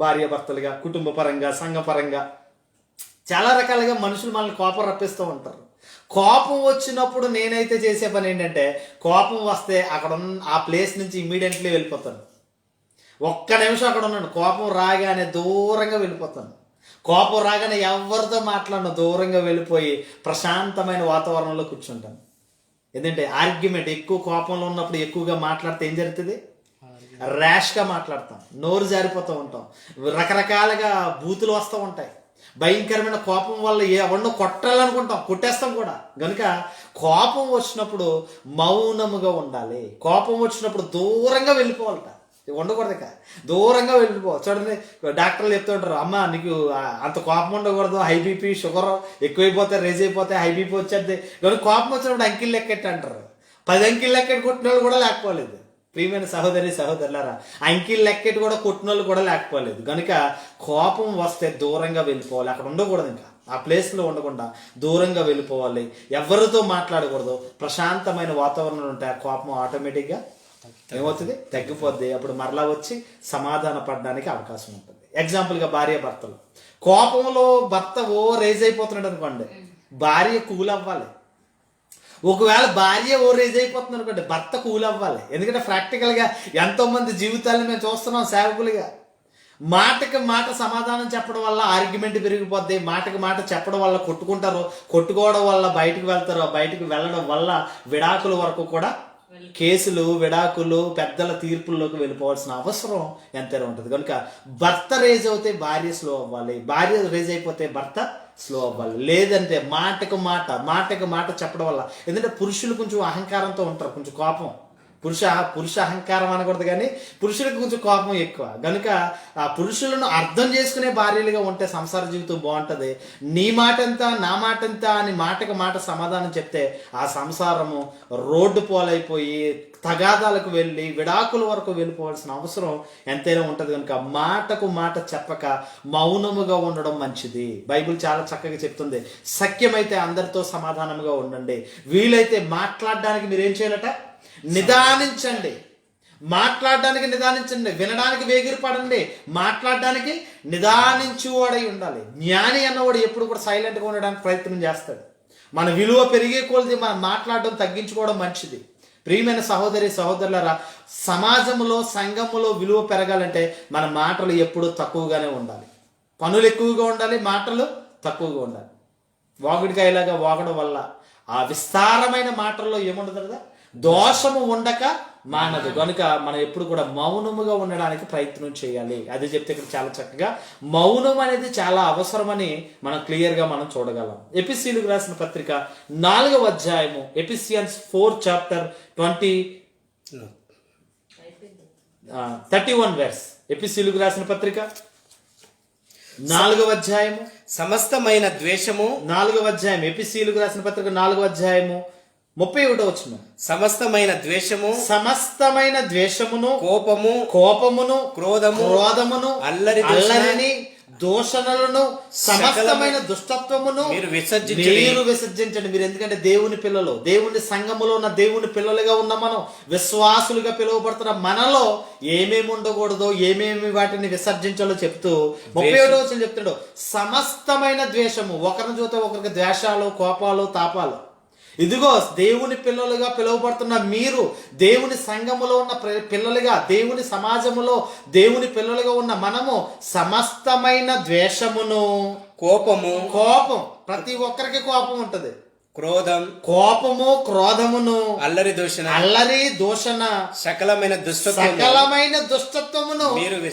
S1: భార్యాభర్తలుగా, కుటుంబ పరంగా, సంఘ పరంగా చాలా రకాలుగా మనుషులు మనల్ని కోపం రప్పిస్తూ ఉంటారు. కోపం వచ్చినప్పుడు నేనైతే చేసే పని ఏంటంటే, కోపం వస్తే అక్కడ ఆ ప్లేస్ నుంచి ఇమ్మీడియట్లీ వెళ్ళిపోతాను. ఒక్క నిమిషం అక్కడ ఉన్నాను. కోపం రాగానే దూరంగా వెళ్ళిపోతాను. కోపం రాగానే ఎవరితో మాట్లాడను, దూరంగా వెళ్ళిపోయి ప్రశాంతమైన వాతావరణంలో కూర్చుంటాను. ఎందుకంటే ఆర్గ్యుమెంట్, ఎక్కువ కోపంలో ఉన్నప్పుడు ఎక్కువగా మాట్లాడితే ఏం జరుగుతుంది? ర్యాష్గా మాట్లాడతాం, నోరు జారిపోతూ ఉంటాం, రకరకాలుగా బూతులు వస్తూ ఉంటాయి. భయంకరమైన కోపం వల్ల ఎవరినో కొట్టాలనుకుంటాం, కొట్టేస్తాం కూడా. కనుక కోపం వచ్చినప్పుడు మౌనముగా ఉండాలి. కోపం వచ్చినప్పుడు దూరంగా వెళ్ళిపోవాలట, ఉండకూడదు. ఇక దూరంగా వెళ్ళిపోవాలి. చూడండి, డాక్టర్లు చెప్తూ ఉంటారు, అమ్మ నీకు అంత కోపం ఉండకూడదు, హై బీపీ షుగర్ ఎక్కువైపోతే రేజ్ అయిపోతే హై బీపీ వచ్చేది. కానీ కోపం వచ్చినప్పుడు అంకిల్ లెక్కెట్టి అంటారు. 10 అంకిల్ లెక్కెట్టి కొట్టిన వాళ్ళు కూడా లేకపోలేదు. ప్రియమైన సహోదరి సహోదరులారా, అంకిల్ లెక్కెట్టి కూడా కొట్టిన వాళ్ళు కూడా లేకపోలేదు. కనుక కోపం వస్తే దూరంగా వెళ్ళిపోవాలి, అక్కడ ఉండకూడదు. ఇంకా ఆ ప్లేస్లో ఉండకుండా దూరంగా వెళ్ళిపోవాలి. ఎవరితో మాట్లాడకూడదు. ప్రశాంతమైన వాతావరణం ఉంటే ఆ కోపం ఆటోమేటిక్గా ఏమవుతుంది, తగ్గిపోద్ది. అప్పుడు మరలా వచ్చి సమాధాన పడడానికి అవకాశం ఉంటుంది. ఎగ్జాంపుల్గా భార్య భర్తలు, కోపంలో భర్త రేజ్ అయిపోతున్నాడు అనుకోండి, భార్య కూల్ అవ్వాలి. ఒకవేళ భార్య రేజ్ అయిపోతుంది అనుకోండి, భర్త కూల్ అవ్వాలి. ఎందుకంటే ప్రాక్టికల్గా ఎంతో మంది జీవితాలను మేము చూస్తున్నాం సేవకులుగా. మాటకి మాట సమాధానం చెప్పడం వల్ల ఆర్గ్యుమెంట్ పెరిగిపోద్ది. మాటకి మాట చెప్పడం వల్ల కొట్టుకుంటారు, కొట్టుకోవడం వల్ల బయటకు వెళ్తారు, బయటకు వెళ్ళడం వల్ల విడాకుల వరకు కూడా కేసులు, విడాకులు, పెద్దల తీర్పుల్లోకి వెళ్ళిపోవాల్సిన అవసరం ఎంతైనా ఉంటుంది. కనుక భర్త రేజ్ అవుతే భార్య స్లో అవ్వాలి, భార్య రేజ్ అయిపోతే భర్త స్లో అవ్వాలి. లేదంటే మాటకు మాట చెప్పడం వల్ల, ఎందుకంటే పురుషులు కొంచెం అహంకారంతో ఉంటారు, కొంచెం కోపం. పురుష అహంకారం అనకూడదు, కానీ పురుషులకు కొంచెం కోపం ఎక్కువ. కనుక ఆ పురుషులను అర్థం చేసుకునే భార్యలుగా ఉంటే సంసార జీవితం బాగుంటుంది. నీ మాట ఎంత, నా మాట ఎంత అని మాటకు మాట సమాధానం చెప్తే ఆ సంసారము రోడ్డు పోలైపోయి తగాదాలకు వెళ్ళి విడాకుల వరకు వెళ్ళిపోవాల్సిన అవసరం ఎంతైనా ఉంటుంది. కనుక మాటకు మాట చెప్పక మౌనముగా ఉండడం మంచిది. బైబిల్ చాలా చక్కగా చెప్తుంది, సఖ్యమైతే అందరితో సమాధానముగా ఉండండి, వీలైతే మాట్లాడడానికి మీరేం చేయాలట, నిదానించండి. మాట్లాడడానికి నిదానించండి, వినడానికి వేగిరపడండి, మాట్లాడడానికి నిదానించువాడై ఉండాలి. జ్ఞాని అన్నవాడు ఎప్పుడు కూడా సైలెంట్గా ఉండడానికి ప్రయత్నం చేస్తాడు. మన విలువ పెరిగే కొలది మనం మాట్లాడడం తగ్గించుకోవడం మంచిది. ప్రియమైన సహోదరి సహోదరులారా, సమాజంలో సంఘములో విలువ పెరగాలంటే మన మాటలు ఎప్పుడూ తక్కువగానే ఉండాలి. పనులు ఎక్కువగా ఉండాలి, మాటలు తక్కువగా ఉండాలి. వాగుడికాయలాగా వాగడం వల్ల ఆ విస్తారమైన మాటల్లో ఏముండదు కదా, దోషము ఉండక మానదు. కనుక మనం ఎప్పుడు కూడా మౌనముగా ఉండడానికి ప్రయత్నం చేయాలి. అది చెప్తే ఇక్కడ చాలా చక్కగా మౌనం అనేది చాలా అవసరమని మనం క్లియర్గా మనం చూడగలం. ఎఫెసీయులకు రాసిన పత్రిక 4వ అధ్యాయము, ఎఫెసియన్స్ 4 చాప్టర్ 31 వెర్స్. ఎఫెసీయులకు రాసిన పత్రిక 4వ అధ్యాయము,
S3: సమస్తమైన ద్వేషము,
S1: 4వ అధ్యాయం, ఎఫెసీయులకు రాసిన పత్రిక 4వ అధ్యాయము 31 వచనం. సమస్తమైన ద్వేషమును, కోపమును, క్రోధమును, అల్లరిని, దూషణలను, సమస్తమైన దుష్టత్వమును మీరు విసర్జించండి. మీరు ఎందుకంటే దేవుని పిల్లలు, దేవుని సంఘములో ఉన్న దేవుని పిల్లలుగా ఉన్న మనం, విశ్వాసులుగా పిలువబడుతున్న మనలో ఏమేమి ఉండకూడదో, ఏమేమి వాటిని విసర్జించాలో చెప్తూ 31వ వచనం చెప్తాడు, సమస్తమైన ద్వేషము. ఒకరిని చూస్తే ఒకరికి ద్వేషాలు, కోపాలు, తాపాలు. ఇదిగో దేవుని పిల్లలుగా పిలువబడుతున్న మీరు, దేవుని సంఘములో ఉన్న పిల్లలుగా, దేవుని సమాజములో దేవుని పిల్లలుగా ఉన్న మనము సమస్తమైన ద్వేషమును, కోపం ప్రతి ఒక్కరికి కోపం ఉంటది, కోపము, క్రోధమును, అల్లరి దూషణ, సకలమైన దుష్టత్వమును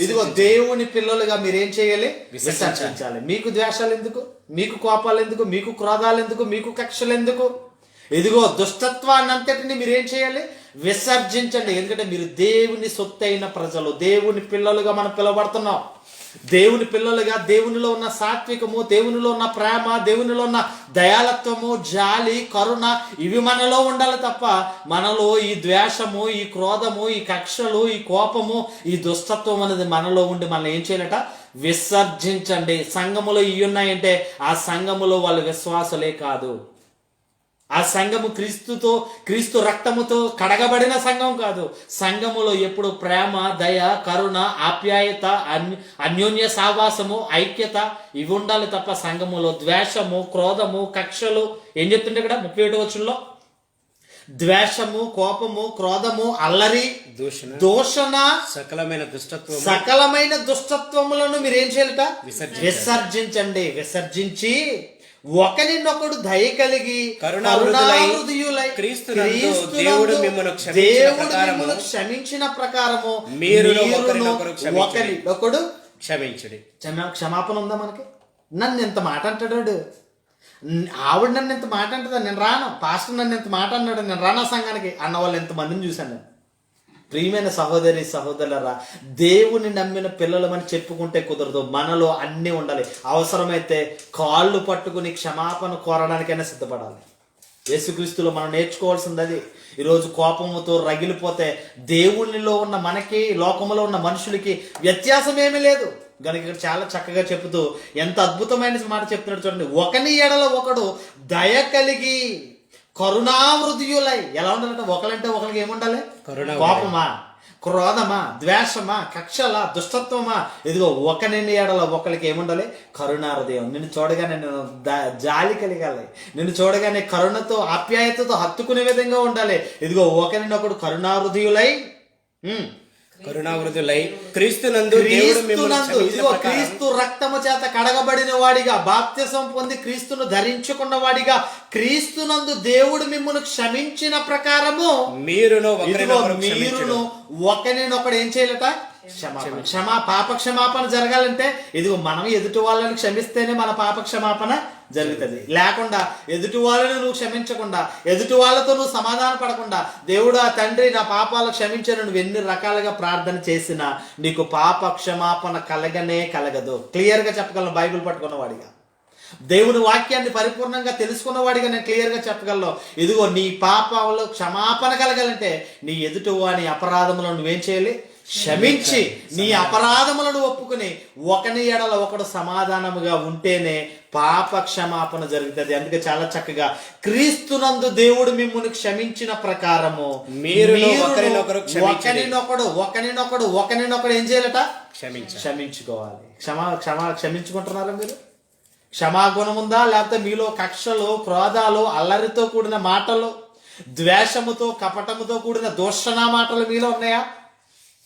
S1: ఇదిగో దేవుని పిల్లలుగా మీరేం చేయాలి, విసర్జించాలి. మీకు ద్వేషాలు ఎందుకు, మీకు కోపాలు ఎందుకు, మీకు క్రోధాలు ఎందుకు, మీకు కక్షలు ఎందుకు? ఇదిగో దుష్టత్వాన్ని అంతటిని మీరేం చేయాలి, విసర్జించండి. ఎందుకంటే మీరు దేవుని సొత్తైన ప్రజలు, దేవుని పిల్లలుగా మనం పిలువబడుతున్నాం. దేవుని పిల్లలుగా దేవునిలో ఉన్న సాత్వికము, దేవునిలో ఉన్న ప్రేమ, దేవునిలో ఉన్న దయాలత్వము, జాలి, కరుణ ఇవి మనలో ఉండాలి తప్ప మనలో ఈ ద్వేషము, ఈ క్రోధము, ఈ కక్షలు, ఈ కోపము, ఈ దుష్టత్వం అనేది మనలో ఉండి మనం ఏం చేయాలట, విసర్జించండి. సంఘములో ఇవి ఉన్నాయంటే ఆ సంఘములో వాళ్ళు విశ్వాసులే కాదు. ఆ సంఘము క్రీస్తు రక్తముతో కడగబడిన సంఘం కాదు. సంఘములో ఎప్పుడు ప్రేమ, దయ, కరుణ, ఆప్యాయత, అన్యోన్య సావాసము, ఐక్యత ఇవి ఉండాలి తప్ప సంఘములో ద్వేషము, క్రోధము, కక్షలు ఏం చెప్తుంటే ఇక్కడ 31వ వచనంలో, ద్వేషము, కోపము, క్రోధము, అల్లరి, దూషణ, సకలమైన దుష్టత్వములను మీరేం చేయాలట, విసర్జించండి. విసర్జించి ఒకరినొకడు దయ కలిగి కరుణాహృదయులై దేవుడు మిమ్మల్ని క్షమించిన ప్రకారము మీరు ఒకరినొకడు క్షమించండి. క్షమాపణ ఉందా మనకి? నన్ను ఎంత మాట అంటాడు, ఆవిడ నన్ను ఎంత మాట అంటుందా, నేను రాను, పాస్టర్ నన్ను ఎంత మాట అన్నాడు, నేను రానా సంఘానికి అన్న వాళ్ళు ఎంతమందిని చూశాను నేను. ప్రియమైన సహోదరి సహోదరులరా, దేవుని నమ్మిన పిల్లలమని చెప్పుకుంటే కుదరదు. మనలో అన్నీ ఉండాలి. అవసరమైతే కాళ్ళు పట్టుకుని క్షమాపణ కోరడానికైనా సిద్ధపడాలి. యేసుక్రీస్తులో మనం నేర్చుకోవాల్సింది అది. ఈరోజు కోపముతో రగిలిపోతే దేవునిలో ఉన్న మనకి, లోకంలో ఉన్న మనుషులకి వ్యత్యాసం ఏమీ లేదు. కనుక ఇక్కడ చాలా చక్కగా చెబుతూ ఎంత అద్భుతమైన మాట చెప్తున్నాడు చూడండి. ఒకని ఎడల ఒకడు దయ కలిగి కరుణావృతియులై. ఎలా ఉండాలంటే ఒకలంటే ఒకరికి ఏముండాలి? కోపమా, క్రోధమా, ద్వేషమా, కక్షలా, దుష్టత్వమా, ఇదిగో ఒకని ఎడల ఒకరికి ఏముండాలి? కరుణాహృదయం. నిన్ను చూడగానే నేను జాలి కలిగాలి, నిన్ను చూడగానే కరుణతో ఆప్యాయతతో హత్తుకునే విధంగా ఉండాలి. ఇదిగో ఒకరినొకడు కరుణాహృదయులై
S3: కరుణావృతులై క్రీస్తునందు
S1: ఇదిగో క్రీస్తు రక్తము చేత కడగబడిన వాడిగా, బాప్తిసం పొంది క్రీస్తును ధరించుకున్న వాడిగా, క్రీస్తునందు దేవుడు మిమ్మును క్షమించిన ప్రకారము మీరును ఒకరినొకడు ఏం చేయాలట? పాప క్షమాపణ జరగాలంటే ఇదిగో మనం ఎదుటి వాళ్ళని క్షమిస్తేనే మన పాప క్షమాపణ జరుగుతుంది. లేకుండా ఎదుటి వాళ్ళని నువ్వు క్షమించకుండా, ఎదుటి వాళ్ళతో నువ్వు సమాధాన పడకుండా, దేవుడు ఆ తండ్రి నా పాపాలు క్షమించాను నువ్వు ఎన్ని రకాలుగా ప్రార్థన చేసినా నీకు పాప క్షమాపణ కలగనే కలగదు. క్లియర్గా చెప్పగలను బైబిల్ పట్టుకున్న వాడిగా, దేవుని వాక్యాన్ని పరిపూర్ణంగా తెలుసుకున్నవాడిగా నేను క్లియర్గా చెప్పగలను. ఇదిగో నీ పాపాలు క్షమాపణ కలగాలంటే నీ ఎదుటి వాని అపరాధములను నువ్వేం చేయాలి? క్షమించి నీ అపరాధములను ఒప్పుకుని ఒకని ఎడల ఒకడు సమాధానముగా ఉంటేనే పాప క్షమాపణ జరుగుతుంది. అందుకే చాలా చక్కగా క్రీస్తునందు దేవుడు మిమ్మును క్షమించిన ప్రకారము మీరు ఒకరినొకడు ఏం చేయాలట? క్షమించుకోవాలి. క్షమించుకుంటున్నారా మీరు? క్షమాగుణం ఉందా? లేకపోతే మీలో కక్షలు, క్రోధాలు, అల్లరితో కూడిన మాటలు, ద్వేషముతో కపటముతో కూడిన దూషణ మాటలు మీలో ఉన్నాయా?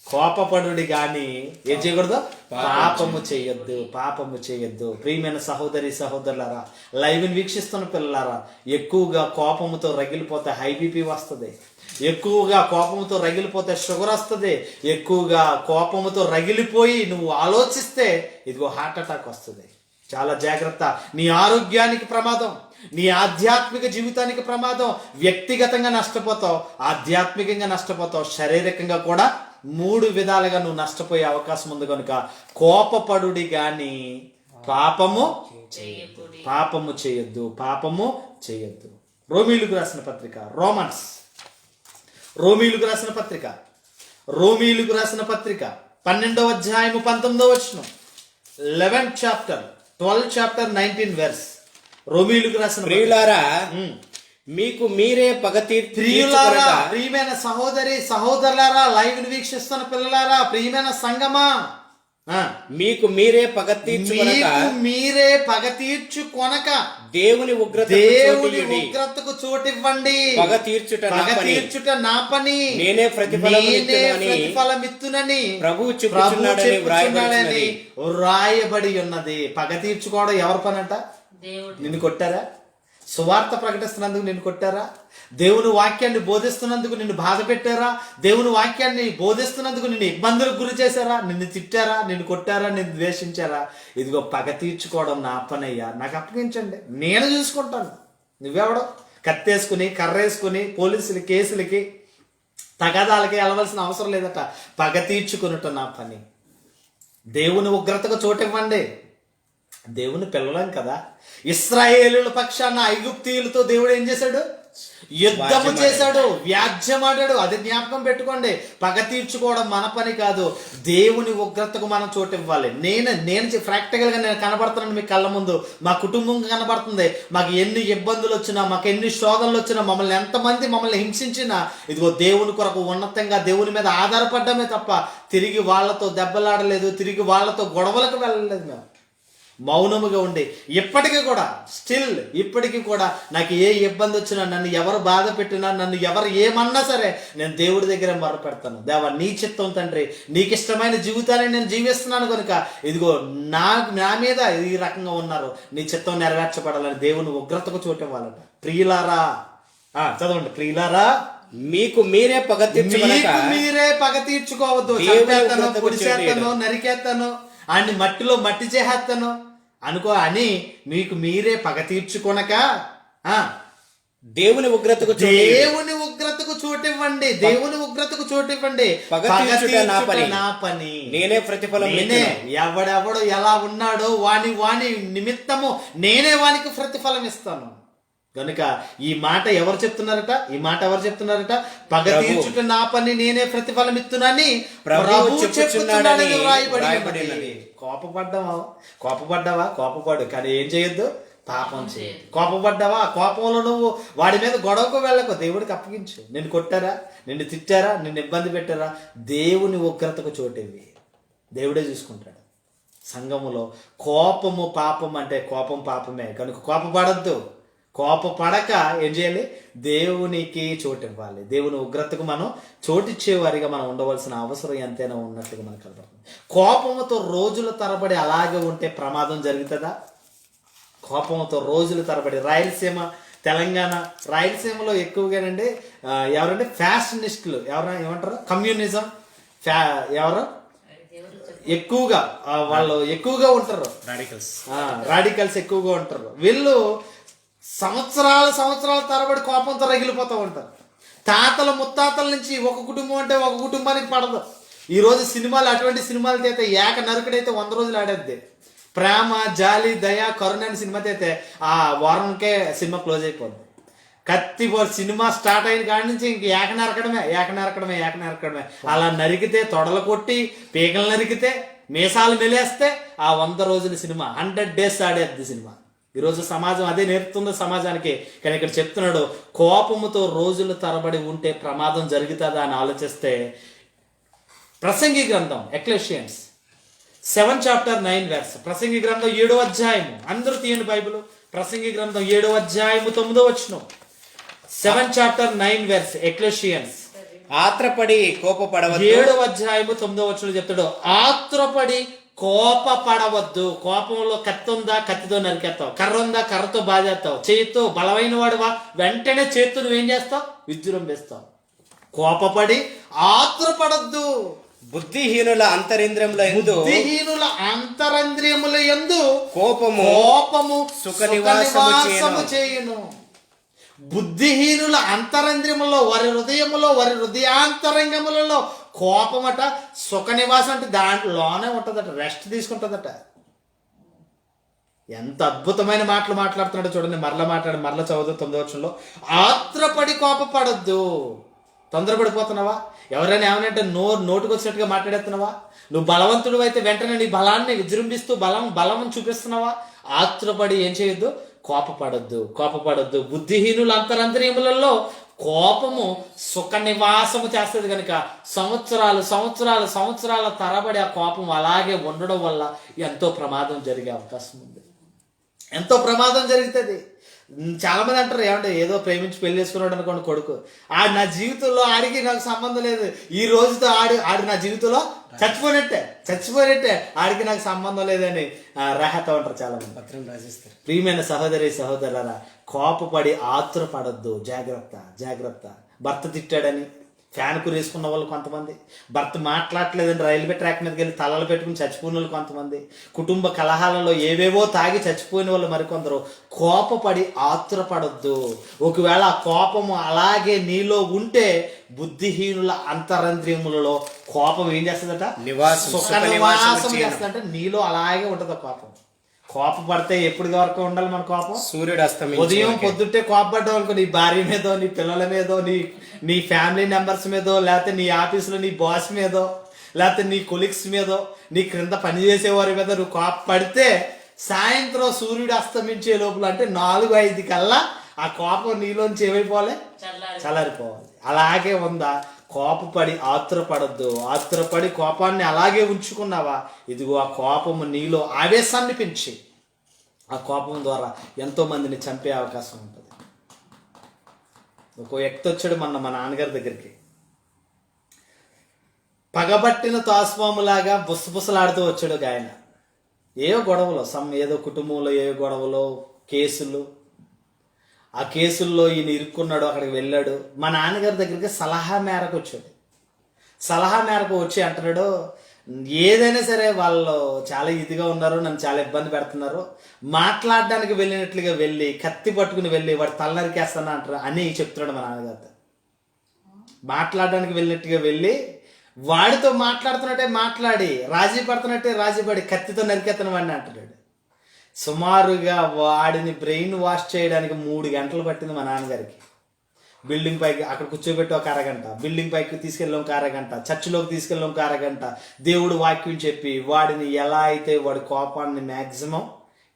S1: కోపపడుడి గాని ఏం చేయకూడదు? పాపము చేయొద్దు, పాపము చేయొద్దు. ప్రియమైన సహోదరి సహోదరులారా, లైవ్ని వీక్షిస్తున్న పిల్లలారా, ఎక్కువగా కోపముతో రగిలిపోతే హై బీపీ వస్తుంది, ఎక్కువగా కోపముతో రగిలిపోతే షుగర్ వస్తుంది, ఎక్కువగా కోపముతో రగిలిపోయి నువ్వు ఆలోచిస్తే ఇదిగో హార్ట్ అటాక్ వస్తుంది. చాలా జాగ్రత్త. నీ ఆరోగ్యానికి ప్రమాదం, నీ ఆధ్యాత్మిక జీవితానికి ప్రమాదం. వ్యక్తిగతంగా నష్టపోతావు, ఆధ్యాత్మికంగా నష్టపోతావు, శారీరకంగా కూడా 3 విధాలుగా నువ్వు నష్టపోయే అవకాశం ఉంది. కనుక కోపపడుడి గాని పాపము చేయొద్దు, పాపము చేయొద్దు. రోమీలకు రాసిన పత్రిక, రోమీలకు రాసిన పత్రిక 12వ అధ్యాయము 19వ వచనం, 11th chapter 12th chapter 19th verse. రోమీలకు రాసిన
S3: ప్రియులారా, మీకు మీరే పగ
S1: ప్రియులారా, ప్రియమైన సహోదరి సహోదరులారా, లైవ్ వీక్షిస్తున్న పిల్లలారా, ప్రియమైన సంగమా,
S3: మీకు మీరే పగ
S1: తీర్చుకొనక
S3: దేవుని
S1: ఉగ్రతకు చోటివ్వండి.
S3: పగ తీర్చుట
S1: నా పని, నేనే ప్రతిఫలమిత్తునని ప్రభువు చెప్పుచున్నాడని వ్రాయబడి ఉన్నది. పగ తీర్చుకోవడం ఎవరి పని అంట? నిన్ను కొట్టారా? సువార్త ప్రకటిస్తున్నందుకు నిన్ను కొట్టారా? దేవుని వాక్యాన్ని బోధిస్తున్నందుకు నిన్ను బాధ పెట్టారా? దేవుని వాక్యాన్ని బోధిస్తున్నందుకు నిన్ను ఇబ్బందులకు గురి చేశారా? నిన్ను తిట్టారా? నిన్ను కొట్టారా? నిన్ను ద్వేషించారా? ఇదిగో పగ తీర్చుకోవడం నా పనయ్యా, నాకు అప్పగించండి, నేను చూసుకుంటాను. నువ్వెవడో కత్తేసుకుని కర్రేసుకుని పోలీసులు కేసులకి తగాదాలకి వెళ్ళవలసిన అవసరం లేదట. పగ తీర్చుకున్నట్టు నా పని. దేవుని ఉగ్రతకు చోటివ్వండి. దేవుని పిల్లలం కదా. ఇశ్రాయేలుల పక్షాన ఐగుప్తీయులతో దేవుడు ఏం చేశాడు? యుద్ధము చేశాడు, వ్యాజ్యమాడాడు. అది జ్ఞాపకం పెట్టుకోండి. పగ తీర్చుకోవడం మన పని కాదు. దేవుని ఉగ్రతకు మనం చోటు ఇవ్వాలి. నేను ప్రాక్టికల్గా నేను కనబడుతున్నాను మీ కళ్ళ ముందు, మా కుటుంబం కనబడుతుంది. మాకు ఎన్ని ఇబ్బందులు వచ్చినా, మాకు ఎన్ని శోధనలు వచ్చినా, మమ్మల్ని హింసించినా, ఇదిగో దేవుని కొరకు ఉన్నతంగా దేవుని మీద ఆధారపడ్డమే తప్ప తిరిగి వాళ్ళతో దెబ్బలాడలేదు, తిరిగి వాళ్ళతో గొడవలకు వెళ్ళలేదు. మేము మౌనముగా ఉండి ఇప్పటికీ కూడా నాకు ఏ ఇబ్బంది వచ్చినా, నన్ను ఎవరు బాధ పెట్టినా, నన్ను ఎవరు ఏమన్నా సరే నేను దేవుడి దగ్గర మొరపెడతాను. దేవా, నీ చిత్తం తండ్రి, నీకు ఇష్టమైన జీవితాన్ని నేను జీవిస్తున్నాను కనుక ఇదిగో నా మీద ఈ రకంగా ఉన్నారు, నీ చిత్తం నెరవేర్చబడాలని దేవుని ఉగ్రతకు చోటు ఇవ్వాలట. ప్రియులారా, చదవండి. ప్రియులారా,
S3: మీకు మీరే పగ
S1: తీర్చుకోవద్దు. చంపేస్తాను, పొడిచేస్తాను, నరికేస్తాను, అన్ని మట్టిలో మట్టి చేసేస్తాను, అనుకో అని మీకు మీరే పగ తీర్చుకొనక ఆ
S3: దేవుని ఉగ్రతకు
S1: దేవుని ఉగ్రతకు చోటివ్వండి. దేవుని ఉగ్రతకు చోటివ్వండి.
S3: పగ
S1: పగ
S3: తీర్చుట నా
S1: తీర్చుట
S3: పని.
S1: నా పని.
S3: నేనే ప్రతిఫలం
S1: నేనే
S3: ఇచ్చును.
S1: ఎవడెవడు ఎలా ఉన్నాడో వాని నిమిత్తము నేనే వానికి ప్రతిఫలం ఇస్తాను. కనుక ఈ మాట ఎవరు చెప్తున్నారట? ఈ మాట ఎవరు చెప్తున్నారట? పగ తీర్చుట నా పని, నేనే ప్రతిఫలం ఇస్తున్నానని
S3: ప్రభువు
S1: చెప్పుచున్నాడని
S3: రాయబడి
S1: వ్రాయబడి
S3: ఉన్నది.
S1: కోపపడ్డావా? కోపపడు, కానీ ఏం చేయొద్దు? పాపం చేయదు. కోపపడ్డావా? ఆ కోపంలో నువ్వు వాడి మీద గొడవకు వెళ్ళకు, దేవుడికి అప్పగించు. నిన్ను కొట్టారా, నిన్ను తిట్టారా, నిన్ను ఇబ్బంది పెట్టారా, దేవుని ఉగ్రతకు చోటివి. దేవుడే చూసుకుంటాడు. సంఘములో కోపము పాపం అంటే కోపం పాపమే. కనుక కోపపడద్దు. కోపపడక ఏం చేయాలి? దేవునికి చోటు ఇవ్వాలి. దేవుని ఉగ్రతకు మనం చోటిచ్చే వారిగా మనం ఉండవలసిన అవసరం ఎంతైనా ఉన్నట్లుగా మనకు కనబడుతుంది. కోపముతో రోజుల తరబడి అలాగే ఉంటే ప్రమాదం జరుగుతుందా? కోపంతో రోజుల తరబడి రాయలసీమ, తెలంగాణ, రాయలసీమలో ఎక్కువగానండి ఎవరంటే ఫ్యాషనిస్టులు, ఏమంటారు, కమ్యూనిజం ఎవరు ఎక్కువగా వాళ్ళు ఎక్కువగా ఉంటారు. రాడికల్స్ ఎక్కువగా ఉంటారు. వీళ్ళు సంవత్సరాల తరబడి కోపంతో రగిలిపోతూ ఉంటారు. తాతల ముత్తాతల నుంచి ఒక కుటుంబం అంటే ఒక కుటుంబానికి పడదు. ఈరోజు సినిమాలు, అటువంటి సినిమాలు అయితే ఏక నరుకుడైతే 100 రోజులు ఆడేద్ది. ప్రేమ, జాలి, దయ, కరుణ అనే సినిమా అయితే ఆ వారంకే సినిమా క్లోజ్ అయిపోద్ది. కత్తి సినిమా స్టార్ట్ అయిన కాడి నుంచి ఇంక ఏక నరకడమే. అలా నరికితే, తొడలు కొట్టి, పీకలు నరికితే, మీసాలు మెలేస్తే ఆ 100 రోజుల సినిమా 100 days ఆడేద్ది సినిమా. ఈరోజు సమాజం అదే నేర్పుతుంది సమాజానికి. కానీ ఇక్కడ చెప్తున్నాడు, కోపముతో రోజుల తరబడి ఉంటే ప్రమాదం జరుగుతుందా అని ఆలోచిస్తే, ప్రసంగి గ్రంథం ఎక్లెషియన్స్ 7 chapter 9 verse, ప్రసంగి గ్రంథం 7వ అధ్యాయము, అందరూ తీయండి బైబిల్. ప్రసంగి గ్రంథం 7వ అధ్యాయము 9వ వచనం, 7 chapter 9 verse, ఎక్లెషియన్స్.
S3: ఆత్రపడి కోపపడవద్దు.
S1: 7వ అధ్యాయము 9వ వచనం చెప్తాడు, ఆత్రపడి కోపపడవద్దు. కోపంలో కత్తి ఉందా, కత్తితో నరికేస్తావు. కర్ర ఉందా, కర్రతో బాధేస్తావు. చేతితో బలమైన వాడువా, వెంటనే చేతితో నువ్వేం చేస్తావు? విజృంభిస్తావు. కోపపడి ఆత్రపడద్దు.
S3: బుద్ధిహీనుల అంతరింద్రియముల
S1: యందు
S3: కోపము
S1: సుఖనివాసము చేయును. బుద్ధిహీనుల అంతరంద్రియములో, వారి హృదయములో, వారి హృదయాంతరంగములలో కోపమట సుఖ నివాసం అంటే దాంట్లోనే ఉంటుందట, రెస్ట్ తీసుకుంటుందట. ఎంత అద్భుతమైన మాటలు మాట్లాడుతున్నాడో చూడండి. మరల చదువు 9వ వచనంలో, ఆత్రపడి కోపపడద్దు. తొందరపడిపోతున్నావా? ఎవరైనా ఏమనంటే నోటుకు వచ్చినట్టుగా మాట్లాడేస్తున్నావా? నువ్వు బలవంతుడు అయితే వెంటనే నీ బలాన్ని విజృంభిస్తూ బలం చూపిస్తున్నావా? ఆత్రపడి ఏం చేయొద్దు? కోపపడద్దు. బుద్ధిహీనుల అంతరంద్రియములలో కోపము సుఖ నివాసము చేస్తుంది. కనుక సంవత్సరాల తరబడి ఆ కోపం అలాగే ఉండడం వల్ల ఎంతో ప్రమాదం జరిగే అవకాశం ఉంది. ఎంతో ప్రమాదం జరుగుతుంది. చాలా మంది అంటారు, ఏమంటే ఏదో ప్రేమించి పెళ్లి చేసుకున్నాడు అనుకోండి కొడుకు, ఆడు నా జీవితంలో ఆడికి నాకు సంబంధం లేదు, ఈ రోజుతో ఆడు నా జీవితంలో చచ్చిపోయినట్టే, ఆడికి నాకు సంబంధం లేదని రాహత ఉంటారు చాలా మంది, పత్రం రాసిస్తారు. ప్రియమైన సహోదరులారా, కోపపడి ఆతురపడద్దు. జాగ్రత్త. భర్త తిట్టాడని ఫ్యాన్ కురేసుకున్న వాళ్ళు కొంతమంది, భర్త మాట్లాడలేదని రైల్వే ట్రాక్ మీదకి వెళ్ళి తలలు పెట్టుకుని చచ్చిపోయిన వాళ్ళు కొంతమంది, కుటుంబ కలహాలలో ఏవేవో తాగి చచ్చిపోయిన వాళ్ళు మరికొందరు. కోపపడి ఆతురపడద్దు. ఒకవేళ ఆ కోపము అలాగే నీలో ఉంటే బుద్ధిహీనుల అంతరంద్రియములలో కోపం ఏం చేస్తుందట? సుఖ నివాసం చేస్తుందంటే నీలో అలాగే ఉంటది కోపం. కోపపడితే ఎప్పుడు వరకు ఉండాలి మన కోపం?
S3: సూర్యుడు అస్తమించే
S1: ఉదయం పొద్దుట్టే కోపపడ్డావు అనుకో, నీ భార్య మీదో, నీ పిల్లల మీదో, నీ ఫ్యామిలీ మెంబర్స్ మీదో, లేకపోతే నీ ఆఫీసులో నీ బాస్ మీదో, లేకపోతే నీ కొలీగ్స్ మీదో, నీ క్రింద పనిచేసేవారి మీద నువ్వు కోపపడితే సాయంత్రం సూర్యుడు అస్తమించే లోపల అంటే 4-5 కల్లా ఆ కోపం నీలోంచి ఏమైపోవాలి? చల్లారిపోవాలి. అలాగే ఉందా? కోపపడి ఆతురపడి కోపాన్ని అలాగే ఉంచుకున్నావా? ఇదిగో ఆ కోపము నీలో ఆవేశాన్ని పెంచి ఆ కోపం ద్వారా ఎంతో మందిని చంపే అవకాశం ఉంటుంది. ఒక వ్యక్తి వచ్చాడు మా నాన్నగారి దగ్గరికి, పగబట్టిన తాస్వాములాగా బుసబుసలాడుతూ వచ్చాడు ఒక ఆయన. ఏదో గొడవలో ఏదో కుటుంబంలో ఏ గొడవలో కేసులు, ఆ కేసుల్లో ఈయన ఇరుక్కున్నాడు. అక్కడికి వెళ్ళాడు. మా నాన్నగారి దగ్గరికి సలహా మేరకు వచ్చాడు. సలహా మేరకు వచ్చి అంటున్నాడు, ఏదైనా సరే వాళ్ళు చాలా ఇదిగా ఉన్నారు, నన్ను చాలా ఇబ్బంది పెడుతున్నారు, మాట్లాడడానికి వెళ్ళినట్లుగా వెళ్ళి కత్తి పట్టుకుని వెళ్ళి వాడు తల నరికేస్తాను అంటారు అని చెప్తున్నాడు మా నాన్నగారితో. మాట్లాడడానికి వెళ్ళినట్టుగా వెళ్ళి వాడితో మాట్లాడుతున్నట్టే మాట్లాడి రాజీ పడుతున్నట్టే రాజీ పడి కత్తితో నరికేస్తాను వాడిని అంటున్నాడు. సుమారుగా వాడిని బ్రెయిన్ వాష్ చేయడానికి 3 గంటలు పట్టింది మా నాన్నగారికి. బిల్డింగ్ పైకి అక్కడ కూర్చోబెట్టి ఒక అరగంట, బిల్డింగ్ పైకి తీసుకెళ్ళాం ఒక అరగంట, చర్చిలోకి తీసుకెళ్ళాం ఒక అరగంట, దేవుడు వాక్యం చెప్పి వాడిని ఎలా అయితే వాడి కోపాన్ని మ్యాక్సిమం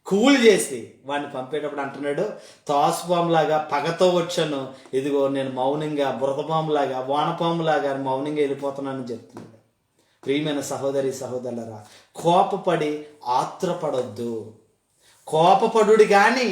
S1: కూల్ చేసి వాడిని పంపేటప్పుడు అంటున్నాడు, తాసుపాములాగా పగతో వచ్చాను, ఇదిగో నేను మౌనంగా బురదపాములాగా వానపాములాగా మౌనంగా వెళ్ళిపోతున్నానని చెప్తున్నాడు. ప్రియమైన సహోదరి సహోదరులరా, కోపపడి ఆత్రపడొద్దు, కోపపడుడి కానీ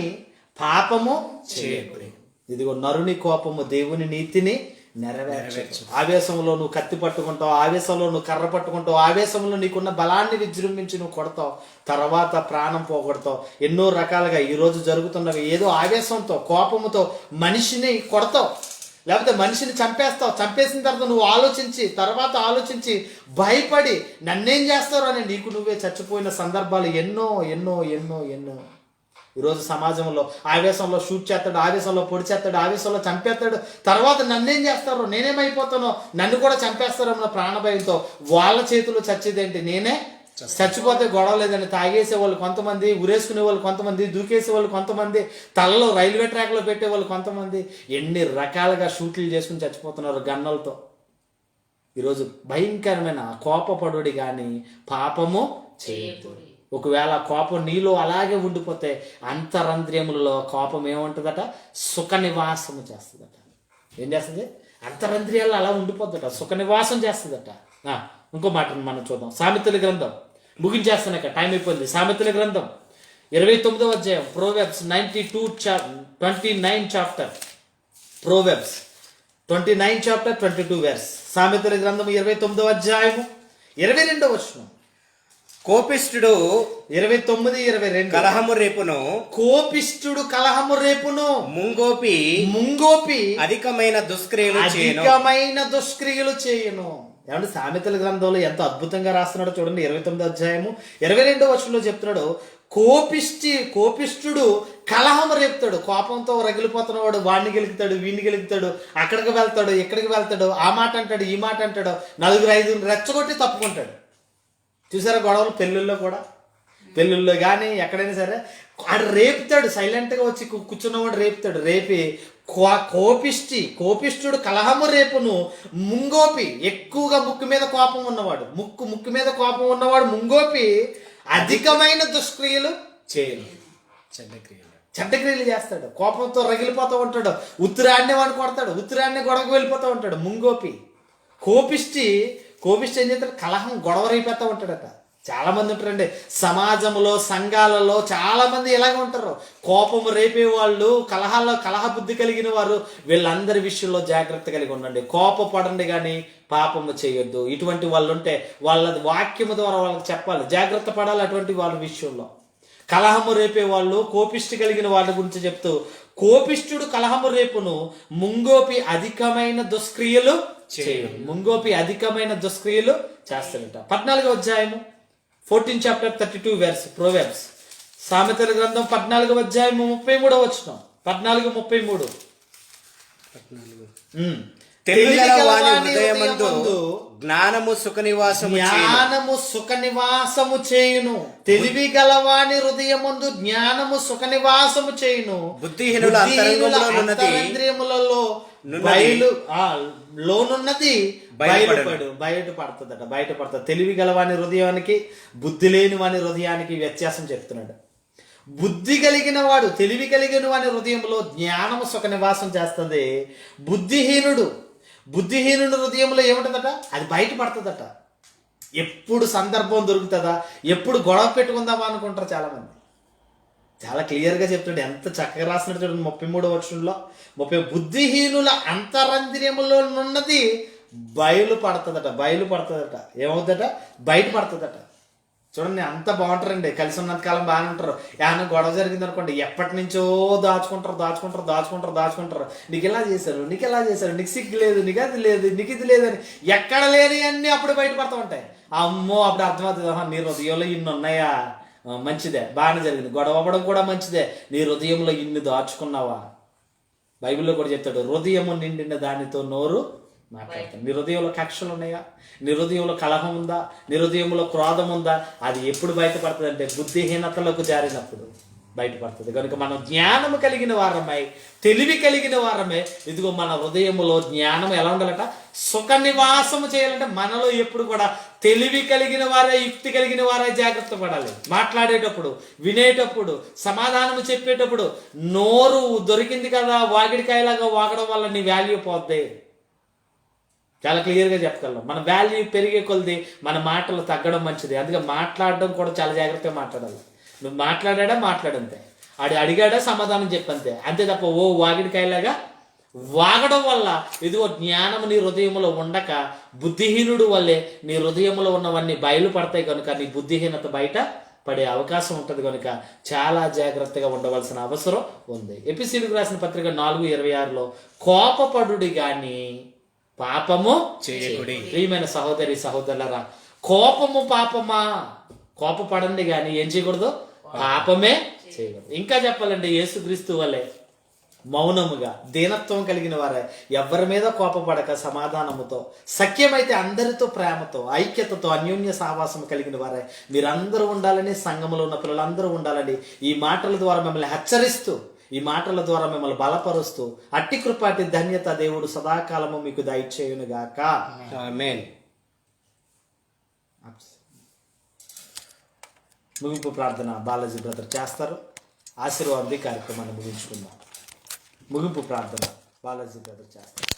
S1: పాపము చేయకూడదు. ఇదిగో నరుని కోపము దేవుని నీతిని నెరవేర్చు. ఆవేశంలో నువ్వు కత్తి పట్టుకుంటావు, ఆవేశంలో నువ్వు కర్ర పట్టుకుంటావు, ఆవేశంలో నీకున్న బలాన్ని విజృంభించి నువ్వు కొడతావు, తర్వాత ప్రాణం పోగొడతావు. ఎన్నో రకాలుగా ఈరోజు జరుగుతున్నవి ఏదో ఆవేశంతో కోపముతో మనిషిని కొడతావు, లేకపోతే మనిషిని చంపేస్తావు. చంపేసిన తర్వాత నువ్వు ఆలోచించి భయపడి నన్నేం చేస్తారో అని నీకు నువ్వే చచ్చిపోయిన సందర్భాలు ఎన్నో ఎన్నో ఎన్నో ఎన్నో. ఈరోజు సమాజంలో ఆవేశంలో షూట్ చేస్తాడు, ఆవేశంలో పొడి చేస్తాడు, ఆవేశంలో చంపేస్తాడు, తర్వాత నన్నేం చేస్తారో, నేనేమైపోతానో, నన్ను కూడా చంపేస్తారో అన్న ప్రాణభయంతో వాళ్ళ చేతిలో చచ్చేదేంటి, నేనే చచ్చిపోతే గొడవ లేదని తాగేసే వాళ్ళు కొంతమంది, ఉరేసుకునే వాళ్ళు కొంతమంది, దూకేసే వాళ్ళు కొంతమంది, తలలో రైల్వే ట్రాక్లో పెట్టే వాళ్ళు కొంతమంది, ఎన్ని రకాలుగా షూట్లు చేసుకుని చచ్చిపోతున్నారు గన్నలతో. ఈరోజు భయంకరమైన కోపపడుడి కానీ పాపము చేయకూడదు. ఒకవేళ కోపం నీలో అలాగే ఉండిపోతే అంతరంద్రియములలో కోపం ఏముంటుందట, సుఖ నివాసము చేస్తుందట. ఏం చేస్తుంది? అంతరంద్రియాలు అలా ఉండిపోద్దట, సుఖ నివాసం చేస్తుందట. ఇంకో మాట మనం చూద్దాం. సామెతల గ్రంథం ముగించేస్తానక టైం అయిపోయింది. సామెతల గ్రంథం 29వ అధ్యాయం, Proverbs 29 chapter, Proverbs 29 chapter 22 verse. సామెతల గ్రంథం 29వ అధ్యాయము 22వ వచనం.
S3: కోపిష్ఠుడు
S1: 29:22
S3: కలహము రేపును,
S1: కోపిష్ఠుడు కలహము రేపును, ముంగోపి అధికమైన దుష్క్రియలు చేయును. ఏమంటే సామెతల గ్రంథంలో ఎంత అద్భుతంగా రాస్తున్నాడో చూడండి. 29వ అధ్యాయము 22వ వచనంలో చెప్తున్నాడు, కోపిష్ఠుడు కలహము రేపుతాడు. కోపంతో రగిలిపోతున్నవాడు వాడిని గెలుగుతాడు, వీడిని గెలుగుతాడు, అక్కడికి వెళ్తాడు, ఇక్కడికి వెళ్తాడు, ఆ మాట అంటాడు, ఈ మాట అంటాడు, 4-5 రెచ్చగొట్టి తప్పుకుంటాడు. చూసారా గొడవలు? పెళ్ళిళ్ళలో కానీ ఎక్కడైనా సరే ఆడు రేపుతాడు, సైలెంట్గా వచ్చి కూర్చున్నవాడు రేపుతాడు. రేపి కోపిష్ఠుడు కలహము రేపును, ముంగోపి ఎక్కువగా ముక్కు మీద కోపం ఉన్నవాడు, ముక్కు మీద కోపం ఉన్నవాడు ముంగోపి అధికమైన దుష్క్రియలు చేయను, చెడ్డ క్రియలు చేస్తాడు. కోపంతో రగిలిపోతూ ఉంటాడు, ఉత్తరాన్ని వాడిని కొడతాడు, ఉత్తరాన్ని గొడవకు వెళ్ళిపోతూ ఉంటాడు ముంగోపి. కోపిష్టి ఏం చేస్తాడు? కలహం గొడవ రేపుతూ ఉంటాడట. చాలా మంది ఉంటారండి సమాజంలో, సంఘాలలో చాలా మంది ఇలాగే ఉంటారు. కోపము రేపేవాళ్ళు, కలహ బుద్ధి కలిగిన వారు. వీళ్ళందరి విషయంలో జాగ్రత్త కలిగి ఉండండి. కోపపడండి కానీ పాపము చేయొద్దు. ఇటువంటి వాళ్ళు ఉంటే వాళ్ళ వాక్యము ద్వారా వాళ్ళకి చెప్పాలి, జాగ్రత్త పడాలి అటువంటి వాళ్ళ విషయంలో. కలహము రేపే వాళ్ళు, కోపిష్టి కలిగిన వాళ్ళ గురించి చెప్తూ, కోపిష్ఠుడు కలహము రేపును, ముంగోపి అధికమైన దుష్క్రియలు చేయను. ముంగోపి అధికమైన దుష్క్రియలు చేస్తాడట. 14వ అధ్యాయము 14 చాప్టర్ 32 వెర్స్, ప్రోవెబ్స్. సామెతల గ్రంథం 14వ అధ్యాయము 33వ వచనం. 14:33.
S3: జ్ఞానము సుఖ నివాసము చేయును.
S1: తెలివి గలవాని హృదయమందు జ్ఞానము సుఖ నివాసము చేయును.
S3: బుద్ధిహీనుల
S1: అంతరంద్రియములలో లోనున్నది బయటపడుతుందట. తెలివి గలవాని హృదయానికి, బుద్ధి లేని వాని హృదయానికి వ్యత్యాసం చెప్తున్నాడు. బుద్ధి కలిగిన వాడు, తెలివి కలిగిన వాని హృదయంలో జ్ఞానము సుఖ నివాసం చేస్తుంది. బుద్ధిహీనుడి హృదయంలో ఏముంటుందట? అది బయటపడుతుందట. ఎప్పుడు సందర్భం దొరుకుతుందా, ఎప్పుడు గొడవ పెట్టుకుందామా అనుకుంటారు చాలా మంది. చాలా క్లియర్గా చెప్తాడు, ఎంత చక్కగా రాసినట్టు చూడండి. 33వ వచనంలో బుద్ధిహీనుల అంతరంద్రియములో ఉన్నది బయలుపడుతుందట. ఏమవుతుందట? బయటపడుతుందట. చూడండి అంత బాగుంటారండి, కలిసి ఉన్నంత కాలం బాగానే ఉంటారు. ఏమైనా గొడవ జరిగింది అనుకోండి, ఎప్పటి నుంచో దాచుకుంటారు. నీకు ఇలా చేశారు, నీకు సిగ్గు లేదు, నీకు అది లేదు, నీకు ఇది లేదని ఎక్కడ లేని అన్నీ అప్పుడు బయటపడుతూ ఉంటాయి. అమ్మో, అప్పుడు అర్థమవుతుంది, నీ హృదయంలో ఇన్ని ఉన్నాయా, మంచిదే, బాగానే జరిగింది. గొడవ అవ్వడం కూడా మంచిదే, నీ హృదయంలో ఇన్ని దాచుకున్నావా. బైబిల్లో కూడా చెప్తాడు, హృదయము నిండిన దానితో నోరు మాట్లాడతాను. నీ హృదయంలో కక్షలు ఉన్నాయా, నీ హృదయంలో కలహం ఉందా, నీ హృదయంలో క్రోధం ఉందా, అది ఎప్పుడు బయటపడుతుంది అంటే బుద్ధిహీనతలకు జారినప్పుడు బయటపడుతుంది. కనుక మనం జ్ఞానము కలిగిన వారమై, తెలివి కలిగిన వారమై, ఇదిగో మన హృదయములో జ్ఞానం ఎలా ఉండాలట, సుఖ నివాసము చేయాలంటే మనలో ఎప్పుడు కూడా తెలివి కలిగిన వారే, యుక్తి కలిగిన వారే జాగ్రత్త పడాలి. మాట్లాడేటప్పుడు, వినేటప్పుడు, సమాధానము చెప్పేటప్పుడు నోరు దొరికింది కదా వాగిడికాయలాగా వాగడం వల్ల నీ వాల్యూ పోద్ది. చాలా క్లియర్గా చెప్పగలం. మన వాల్యూ పెరిగే కొలది మన మాటలు తగ్గడం మంచిది. అందుకే మాట్లాడడం కూడా చాలా జాగ్రత్తగా మాట్లాడాలి. నువ్వు మాట్లాడంతే, అడిగాడా సమాధానం చెప్పంతే, అంతే తప్ప ఓ వాగిడికాయలాగా వాగడం వల్ల ఇదిగో జ్ఞానం నీ హృదయంలో ఉండక బుద్ధిహీనుడు వల్లే నీ హృదయంలో ఉన్నవన్నీ బయలుపడతాయి. కనుక నీ బుద్ధిహీనత బయట పడే అవకాశం ఉంటుంది. కనుక చాలా జాగ్రత్తగా ఉండవలసిన అవసరం ఉంది. ఎఫెసీయులకు రాసిన పత్రిక 4:26లో కోపపడుడి గాని పాపము చేయకుడి. ప్రియమైన సహోదరి సహోదరులారా, కోపము పాపమా? కోపపడండి కానీ ఏం చేయకూడదు, పాపమే చేయకూడదు. ఇంకా చెప్పాలంటే యేసుక్రీస్తు వలె మౌనముగా దీనత్వం కలిగిన వారే, ఎవరి మీద కోపపడక సమాధానముతో, సఖ్యమైతే అందరితో ప్రేమతో, ఐక్యతతో, అన్యోన్య సహవాసం కలిగిన వారే మీరందరూ ఉండాలని, సంఘములో ఉన్న పిల్లలందరూ ఉండాలని ఈ మాటల ద్వారా మిమ్మల్ని హెచ్చరిస్తూ, ఈ మాటల ద్వారా మిమ్మల్ని బలపరుస్తూ, అట్టి కృపాటి ధన్యత దేవుడు సదాకాలము మీకు దయచేయునుగాక.
S3: ఆమేన్.
S1: ముగింపు ప్రార్థన బాలాజీ బ్రదర్ చేస్తారు. ఆశీర్వాద కార్యక్రమాన్ని ముగించుకుందాం. ముగింపు ప్రార్థన బాలాజీ బ్రదర్ చేస్తారు.